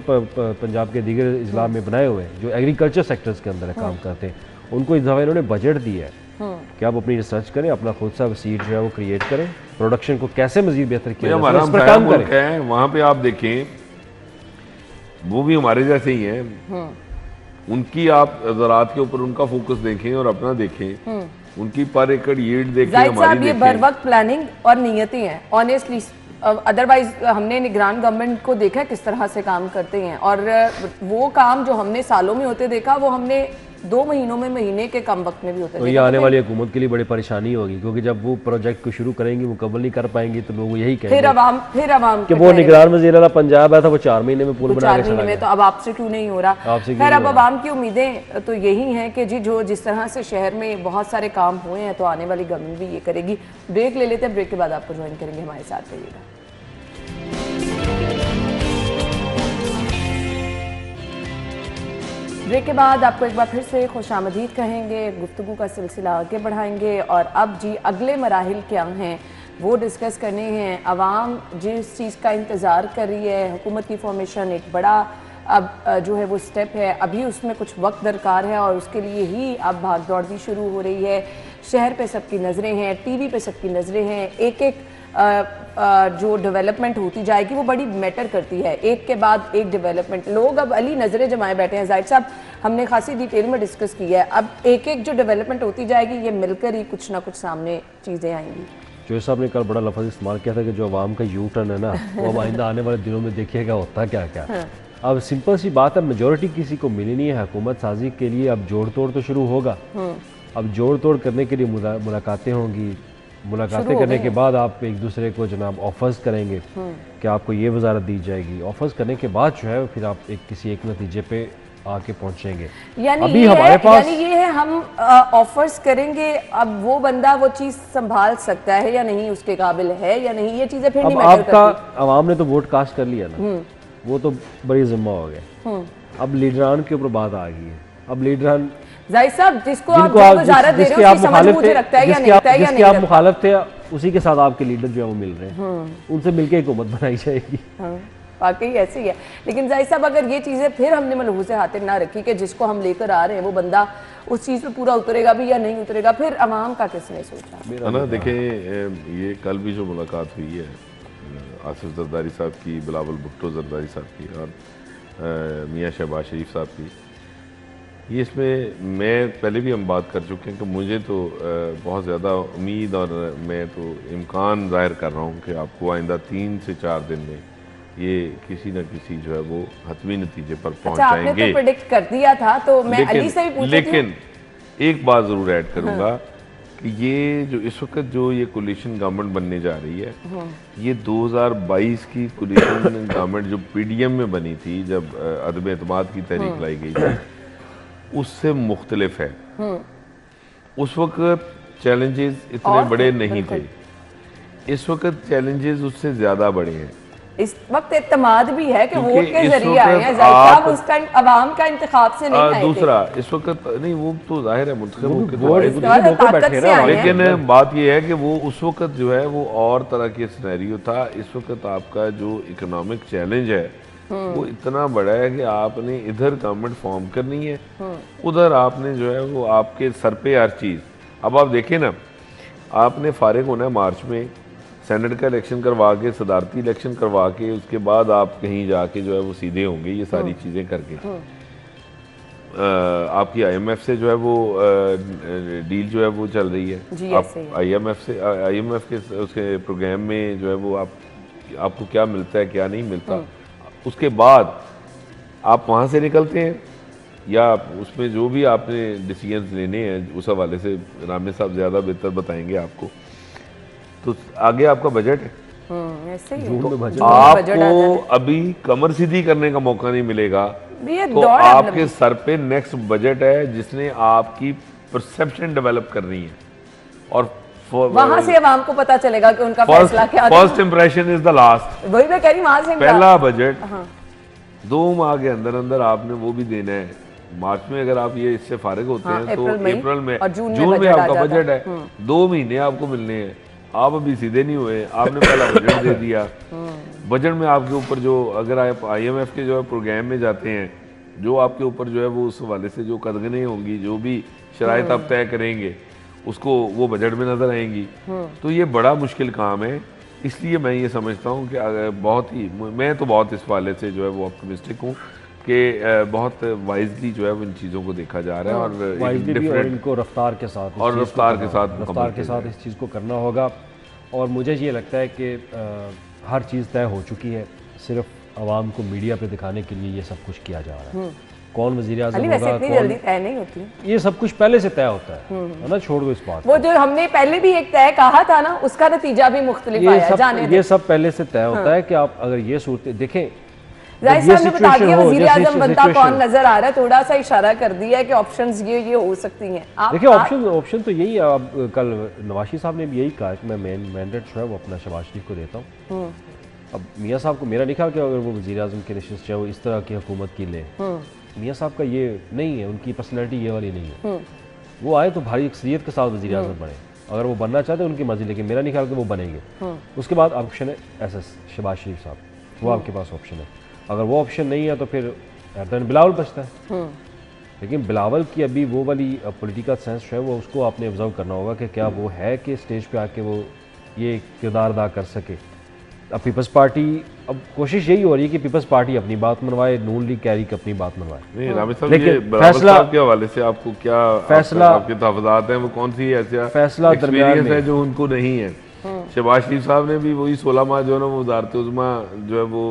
पंजाब के दीगर इजला में बनाए हुए हैं जो एग्रीकल्चर सेक्टर्स के अंदर काम करते हैं। उनको इस दफ़ा इन्होंने बजट दिया है कि आप अपनी रिसर्च करें, अपना खुद सा सीड जो है वो क्रिएट करें, प्रोडक्शन को कैसे मजीद बेहतर किया जा हमारा सकता है, इस पर हमसाया काम मुल्क करें। है, वहाँ पे आप देखें वो भी हमारे जैसे ही हैं। उनकी आप ज़राअत के ऊपर उनका फोकस देखें और अपना देखें, उनकी पर एकड़ यील्ड देखें, जाहिद हमारी साहब ये देखें। बर वक्त प्लानिंग और नियतें हैं ऑनेस्टली। अदरवाइज हमने निगरान गवर्नमेंट को देखा है किस तरह से काम करते हैं, और वो काम जो हमने सालों में होते देखा वो हमने 2 महीनों में, महीने के कम वक्त में भी होते तो ये देखा। आने वाली हुकूमत के लिए बड़ी परेशानी होगी, क्योंकि जब वो प्रोजेक्ट को शुरू करेंगे, मुकम्मल नहीं कर पाएंगे, तो लोग यही फिर कहेंगे अवाम कि पे वो कह रहे निगरान वज़ीर आला पंजाब है था, वो 4 महीने में पुल हैं, बना के 4 चला महीने में, गया। तो अब आपसे क्यों नहीं हो रहा। आपसे क्यों खैर नहीं अब हो रहा? अवाम की उम्मीदें तो यही हैं कि जी जो जिस तरह से शहर में बहुत सारे काम हुए हैं तो आने वाली गवर्नमेंट भी ये करेगी। ब्रेक ले लेते हैं, ब्रेक के बाद आपको ज्वाइन करेंगे, हमारे साथ रहिएगा। ब्रेक के बाद आपको एक बार फिर से खुशामदीद कहेंगे, गुफ्तगू का सिलसिला आगे बढ़ाएंगे और अब जी अगले मराहिल क्या हैं वो डिस्कस करने हैं। आवाम जिस चीज़ का इंतज़ार कर रही है, हुकूमत की फॉर्मेशन एक बड़ा अब जो है वो स्टेप है, अभी उसमें कुछ वक्त दरकार है और उसके लिए ही अब भाग दौड़ भी शुरू हो रही है। शहर पे सबकी नज़रें हैं, टीवी पे सबकी नज़रें हैं, एक एक जो डेवलपमेंट होती जाएगी वो बड़ी मैटर करती है, एक के बाद एक डेवलपमेंट। लोग अब अली नज़रें जमाए बैठे हैं। जाहिद साहब हमने खासी डिटेल में डिस्कस किया है, अब एक एक जो डेवलपमेंट होती जाएगी ये मिलकर ही कुछ ना कुछ सामने चीज़ें आएंगी। जो साहब ने कल बड़ा लफ्ज़ इस्तेमाल किया था कि जो आवाम का यू टर्न है ना, वो अब आइंदा आने वाले दिनों में देखिएगा होता क्या क्या। अब सिंपल सी बात है, मेजोरिटी किसी को मिली नहीं है हुकूमत साजी के लिए, अब जोड़ तोड़ तो शुरू होगा। अब जोड़ तोड़ करने के लिए मुलाकातें होंगी, मुलाकातें करने के बाद आप एक दूसरे को जनाब ऑफर्स करेंगे कि आपको ये वजारत दी जाएगी। ऑफर्स करने के बाद जो है फिर आप किसी एक नतीजे पे आके पहुंचेंगे। यानी अभी ये हमारे है, पास यानी ये है हम ऑफर्स करेंगे, अब वो बंदा वो चीज़ संभाल सकता है या नहीं, उसके काबिल है या नहीं, ये चीज़ें फिर अब नहीं मैटर आपका करती। आवाम ने तो वोट कास्ट कर लिया ना, वो तो बड़ी जिम्मा हो गया। अब लीडरान के ऊपर बात आ गई है। अब लीडरान जाहिद साहब जिसको आप जिनको जो आप वजारत दे जिसके रहे हो आप उसकी समझ मुखालिफ मुझे थे, रखता है या नहीं जिसके रखता है या जिसके नहीं आप रखता। मुखालिफ थे, उसी के साथ आपके लीडर जो है वो मिल रहे हैं, उनसे मिलके हुकूमत बनाई जाएगी। हाँ, वाकई ऐसी है। लेकिन जाहिद साहब अगर ये चीज़ें फिर हमने मलहूज़ हाथिर ना रखी कि जिसको हम लेकर आ रहे हैं वो बंदा उस चीज़ पे पूरा उतरेगा भी या नहीं उतरेगा, फिर अवाम का किसने सोचा। है ना। देखें ये कल भी जो मुलाकात हुई है आसिफ जरदारी साहब की, बिलावल भुट्टो जरदारी साहब की और मियाँ शहबाज शरीफ साहब की, ये इसमें मैं पहले भी हम बात कर चुके हैं कि मुझे तो बहुत ज़्यादा उम्मीद और मैं तो इम्कान ज़ाहिर कर रहा हूँ कि आपको आइंदा 3 से 4 दिन में ये किसी न किसी जो है वो हतमी नतीजे पर पहुँच अच्छा, आपने जाएंगे। तो प्रेडिक्ट कर दिया था, तो मैं अली से भी पूछती लेकिन एक बात ज़रूर ऐड करूँगा कि ये जो इस वक्त जो ये कोलिशन गवर्नमेंट बनने जा रही है, ये 2022 की कोलिशन गवर्नमेंट जो पीडीएम में बनी थी, जब अदम एतमाद की तहरीक लाई गई थी, उससे मुख्तलिफ है। उस वक्त चैलेंजेस इतने बड़े नहीं थे, इस वक्त चैलेंजेस उससे ज़्यादा बड़े हैं। इस वक्त एतमाद भी है कि क्योंकि वोट के इस जरिए आए हैं। वक्त जाहिद साहब आप- उस टाइम अवाम का इंतखाब से नहीं आए थे। दूसरा इस वक्त नहीं, वो तो जाहिर है मुंतखब होकर तो वोट आए इसके थे। बाद ताकत मौके बैठे से ना, आए हैं। लेकिन बात यह है कि वो उस वक्त जो है वो और तरह के सिनेरियो था। इस वक्त आपका जो इकोनॉमिक चैलेंज है वो इतना बड़ा है कि आपने इधर गवर्नमेंट फॉर्म करनी है, उधर आपने जो है वो आपके सर पे हर चीज़। अब आप देखें ना, आपने फारिग होना है मार्च में, सेनेट का इलेक्शन करवा के, सदारती इलेक्शन करवा के, उसके बाद आप कहीं जाके जो है वो सीधे होंगे ये सारी चीज़ें करके। आपकी आईएमएफ से जो है वो डील जो है वो चल रही है। जी, आप ऐसे ही है। आईएमएफ के उसके प्रोग्राम में जो है वो आपको क्या मिलता है क्या नहीं मिलता, उसके बाद आप वहाँ से निकलते हैं, या उसमें जो भी आपने डिसीजंस लेने हैं उस हवाले से रामे साहब ज़्यादा बेहतर बताएंगे आपको। तो आगे आपका बजट है, ऐसे ही जून में बजट आपको अभी कमर सीधी करने का मौका नहीं मिलेगा। ये तो दौड़ है आपके सर पे नेक्स्ट बजट है जिसने आपकी परसेप्शन डेवलप करनी है, और वहां से आवाम को पता चलेगा कि उनका फैसला क्या था। First impression is the last. वही मैं कह रही हूं, वहां से पहला बजट 2 माह के अंदर अंदर आपने वो भी देना है। मार्च में अगर आप ये इससे फारिग होते हैं तो अप्रैल में और जून में आपका बजट है। 2 महीने आपको मिलने हैं, आप अभी सीधे नहीं हुए, आपने पहला बजट दे दिया। बजट में आपके ऊपर जो, अगर आप IMF के जो है प्रोग्राम में जाते हैं, जो आपके ऊपर जो है वो उस हवाले से जो कदगनें होंगी, जो भी शराइत आप तय करेंगे उसको वो बजट में नजर आएंगी। तो ये बड़ा मुश्किल काम है। इसलिए मैं ये समझता हूँ कि मैं तो बहुत इस वाले से जो है वो ऑप्टिमिस्टिक हूँ कि बहुत वाइजली जो है वो इन चीज़ों को देखा जा रहा है, और इनको रफ्तार के साथ इस चीज़ को करना होगा। और मुझे ये लगता है कि हर चीज़ तय हो चुकी है, सिर्फ आवाम को मीडिया पे दिखाने के लिए ये सब कुछ किया जा रहा है। कौन वज़ीर आज़म होगा, इतनी जल्दी तय नहीं होती, ये सब कुछ पहले से तय होता है ना। छोड़ दो इस बात, वो जो हमने पहले भी एक तय कहा था ना, उसका नतीजा भी मुख्तलिफ आया। जाने ये सब पहले से तय होता है कि आप अगर ये सूरत देखें, जाहिर साहब ने बता दिया वज़ीर आज़म बनता कौन नजर आ रहा है, थोड़ा सा इशारा कर दिया है कि ऑप्शंस ये हो सकती हैं। देखिए ऑप्शन तो यही है। अब कल नवाशी साहब ने भी यही कहा कि मैं मैंडेट जो है वो अपना शहबाज शरीफ को देता हूँ। अब मियाँ साहब को मेरा नहीं ख्याल कि अगर वो वज़ीर आज़म के नशिस्त चाहे वो इस तरह की हुकूमत की ले, मियाँ साहब का ये नहीं है, उनकी पर्सनैलिटी ये वाली नहीं है। वो आए तो भारी अक्सरियत के साथ वज़ीर आज़म बने, अगर वो बनना चाहते हैं उनकी मर्जी, लेकिन मेरा नहीं ख्याल कि वो बनेंगे। उसके बाद ऑप्शन है SS शहबाज शरीफ साहब, वो आपके पास ऑप्शन है। अगर वो ऑप्शन नहीं है तो फिर बिलावल बचता है। लेकिन बिलावल की अभी वो वाली पॉलिटिकल सेंस है, वो उसको आपने ऑब्जर्व करना होगा कि क्या वो है कि स्टेज पे आके वो ये किरदार अदा कर सके। अब पीपल्स पार्टी, अब कोशिश यही हो रही है कि पीपल्स पार्टी अपनी बात मनवाए, नून लीग कैरी अपनी बात मनवाए। लेकिन फैसला के हवाले से आपको क्या फैसला, आपके तहफ़्फ़ुज़ात हैं, वो कौन सी ऐसा फैसला दरमियान है जो उनको नहीं है? शहबाज शरीफ साहब ने भी वही 16 माह जो है ना वो वज़ारत उज़्मा जो है वो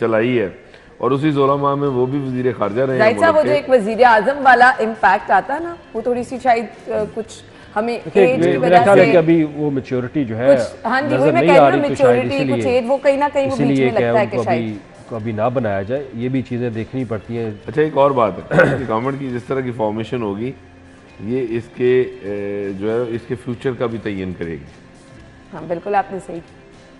चलाई है, और उसी 16 माह में वो भी वज़ीर ख़ारजा रहे हैं। वो जो एक वज़ीर आज़म वाला इम्पैक्ट आता है ना, वो थोड़ी सी शायद कुछ हमें एज की वजह से कि अभी वो मैच्योरिटी जो है नजर नहीं आ रही, तो शायद इसलिए वो कहीं ना कहीं वो बीच में लगता है कि शायद अभी ना बनाया जाए, ये भी चीज़ें देखनी पड़ती हैं। अच्छा, एक और बात है कि गवर्नमेंट की जिस तरह की फॉर्मेशन होगी, ये इसके जो है इसके फ्यूचर का भी तयन करेगी। हाँ बिल्कुल, आपने सही,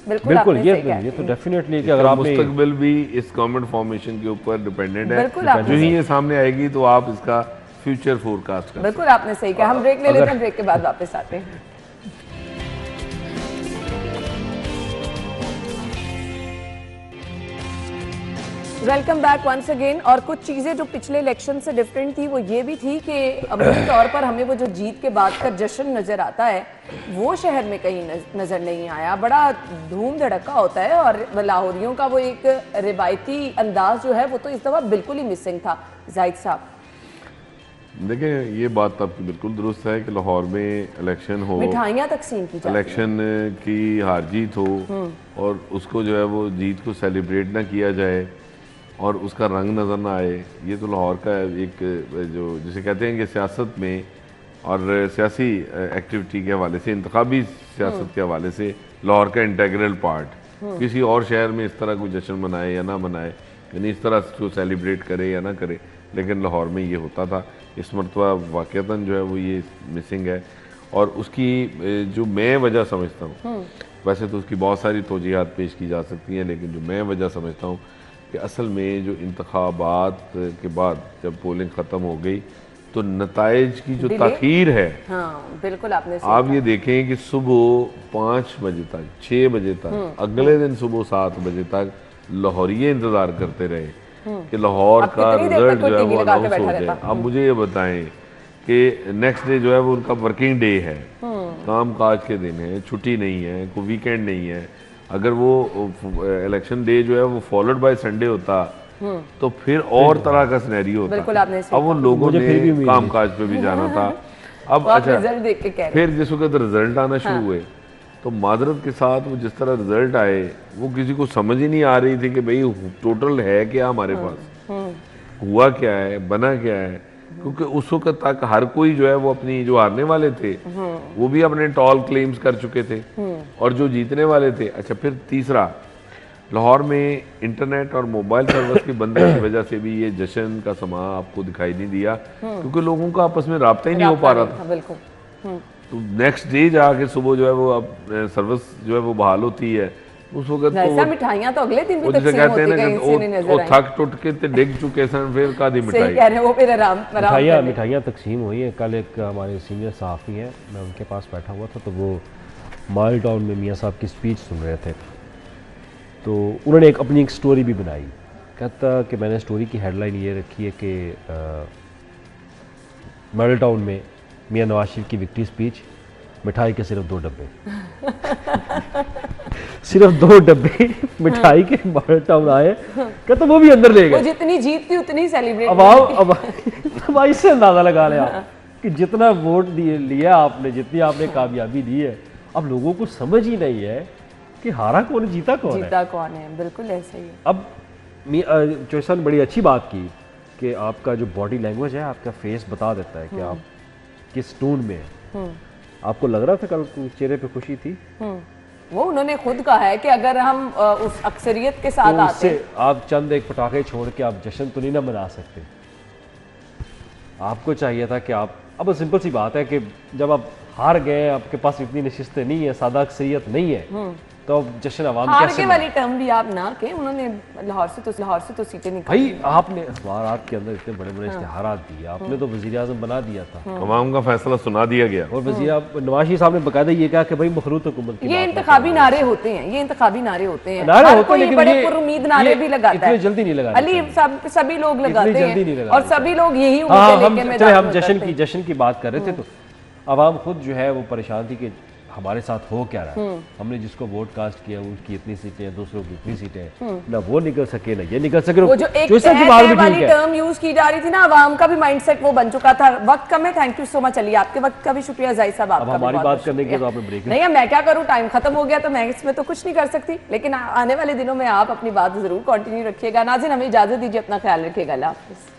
बिल्कुल ये तो डेफिनेटली कि अगर आप मुस्तकबिल भी इस गवर्नमेंट फॉर्मेशन के ऊपर डिपेंडेंट है। जो ही ये सामने आएगी तो आप इसका फ्यूचर फोरकास्ट कर। बिल्कुल आपने सही कहा। हम ब्रेक ले लेते हैं, ब्रेक के बाद वापस आते हैं। Welcome back once again. और कुछ चीज़ें जो पिछले इलेक्शन से डिफरेंट थी वो ये भी थी कि अमली तौर पर हमें वो जो जीत के बाद का जश्न नज़र आता है वो शहर में कहीं नज़र नहीं आया। बड़ा धूम धड़का होता है, और लाहौरियों का वो एक रिवायती अंदाज जो है वो तो इस दफ़ा बिल्कुल ही मिसिंग था। जाहिद साहब, देखिए ये बात आपकी बिल्कुल दुरुस्त है कि लाहौर में इलेक्शन हो, मिठाइयाँ तकसीम की जाती हैं, इलेक्शन की हार जीत हो और उसको जो है वो जीत को सेलिब्रेट ना किया जाए और उसका रंग नज़र ना आए। ये तो लाहौर का एक जो जिसे कहते हैं कि सियासत में और सियासी एक्टिविटी के हवाले से, इंतखाबी सियासत के हवाले से लाहौर का इंटेग्रल पार्ट। किसी और शहर में इस तरह कोई जश्न मनाए या ना मनाए, यानी इस तरह को सेलिब्रेट करे या ना करे, लेकिन लाहौर में ये होता था। इस मरतबा वाक़तन जो है वो ये मिसिंग है, और उसकी जो मैं वजह समझता हूँ, वैसे तो उसकी बहुत सारी तोजीहात पेश की जा सकती हैं, लेकिन जो मैं वजह समझता हूँ कि असल में जो इंतखाबात के बाद जब पोलिंग ख़त्म हो गई तो नताइज की जो ताख़ीर है, हाँ, बिल्कुल आपने आप ये देखें कि सुबह 5 बजे तक, 6 बजे तक, अगले दिन सुबह 7 बजे तक लाहौरिये इंतज़ार करते रहे कि लाहौर का रिजल्ट जो है वो अनाउंस हो जाए। अब मुझे ये बताएं कि नेक्स्ट डे जो है वो उनका वर्किंग डे है, काम काज के दिन है, छुट्टी नहीं है, कोई वीकेंड नहीं है। अगर वो इलेक्शन डे जो है वो फॉलोड बाय संडे होता तो फिर और तरह का सिनेरियो होता। अब उन लोगों ने काम काज पे भी जाना था। अब अच्छा, फिर जिस वक्त रिजल्ट आना शुरू हुए तो माजरत के साथ वो जिस तरह रिजल्ट आए वो किसी को समझ ही नहीं आ रही थी कि भाई टोटल है क्या हमारे पास। हुआ क्या है, बना क्या है, क्योंकि उस वक्त तक हर कोई जो है वो अपनी, जो हारने वाले थे वो भी अपने टॉल क्लेम्स कर चुके थे और जो जीतने वाले थे। अच्छा, फिर तीसरा, लाहौर में इंटरनेट और मोबाइल सर्विस की बंदी की वजह से भी ये जश्न का समा आपको दिखाई नहीं दिया, क्योंकि लोगों का आपस में राब्ता ही नहीं हो पा रहा था। बिल्कुल। तो नेक्स्ट डे जाके सुबह जो है वो अब सर्विस जो है वो बहाल होती है, उस वक्त तो मिठाइयां तो अगले दिन भी वो जिसे तकसीम कहते हैं होती ना गई, इसी नहीं कि नजर वो आई। थक टुट के ते डिग चुके सन, फिर कादी सही मिठाई। कह रहे हैं, वो फिर आराम कर मिठाइयाँ तकसीम हुई हैं। कल एक हमारे सीनियर सहाफ़ी हैं, मैं उनके पास बैठा हुआ था, तो वो माल टाउन में मियाँ साहब की स्पीच सुन रहे थे, तो उन्होंने अपनी एक स्टोरी भी बनाई। कहता कि मैंने स्टोरी की हेडलाइन ये रखी है कि मॉडल टाउन में मियाँ नवाज शरीफ की विक्ट्री स्पीच, मिठाई के सिर्फ 2 डब्बे सिर्फ 2 डब्बे मिठाई के मॉडल टाउन आए, कहता वो भी अंदर ले वो गए। जितनी जीत थी उतनी सेलिब्रेट। अब इससे अंदाजा लगा लिया कि जितना वोट दिए लिया आपने, जितनी आपने कामयाबी दी है, अब लोगों को समझ ही नहीं है कि हारा कौन है, जीता कौन है। जीता कौन है, बिल्कुल ऐसे ही है। अब चोइसा ने बड़ी अच्छी बात की कि आपका जो बॉडी लैंग्वेज है, आपका फेस बता देता है कि आप किस टून में हैं। आपको लग रहा था कल चेहरे पे खुशी थी? वो उन्होंने खुद कहा है कि अगर हम उस अक्सरियत के साथ तो आते उससे आप चंद एक पटाखे छोड़ के आप जश्न तो नहीं ना मना सकते। आपको चाहिए था कि आप, अब सिंपल सी बात है कि जब आप हार गए, आपके पास इतनी नशिस्तें नहीं है, सादा अक्सरियत नहीं है, तो अब जश्न अवाम हार कैसे के वाली टर्म भी आप ना के, उन्होंने लाहौर से तो सीटें निकाली। भाई आपने अखबारात के अंदर इतने बड़े बड़े इश्तिहारात दिए, आपने तो वज़ीर आज़म बना दिया था अवाम का फैसला सुना दिया गया। और नवाज शरीफ साहब ने बकायदा ये कहा कि भाई मखरूत हुकूमत की ये बात इंतखाबी नारे होते हैं, ये इंतखाबी नारे होते हैं, नारे हर होते हैं, कोई लेकिन बड़े ये- पुरुमीद नारे भी लगाता इतने है। जल्दी नहीं लगाने अली सभी लोग लगाते जल्दी नहीं हैं लगाने और सभी लोग यही हाँ, उम्मीदें हम लेके चले मैदान हम में जश्न उतरते की हैं। जश्न की बात कर रहे थे, तो आवाम खुद जो है वो परेशान थी कि हमारे साथ हो क्या रहा है। हमने जिसको वोट कास्ट किया उसकी इतनी सीटें, दूसरों की इतनी सीटें, ना वो निकल सके ना ये निकल सके। वो जो एक चोइसा की तय बात तय भी वाली ठीक है। टर्म यूज की जा रही थी ना, आवाम का भी माइंडसेट वो बन चुका था। वक्त कम है, thank you so much Ali, आपके वक्त का भी शुक्रिया, जाहिद साहब आपका भी हमारी बहुत बात बहुत करने की शुक्रिया। तो आपने ब्रेक नहीं, मैं क्या करूं, टाइम खत्म हो गया तो मैं इसमें तो कुछ नहीं कर सकती, लेकिन आने वाले दिनों में आप अपनी बात जरूर कंटिन्यू रखिएगा। नाज़रीन, हमें इजाजत दीजिए, अपना ख्याल रखिएगा, अल्लाह हाफिज़।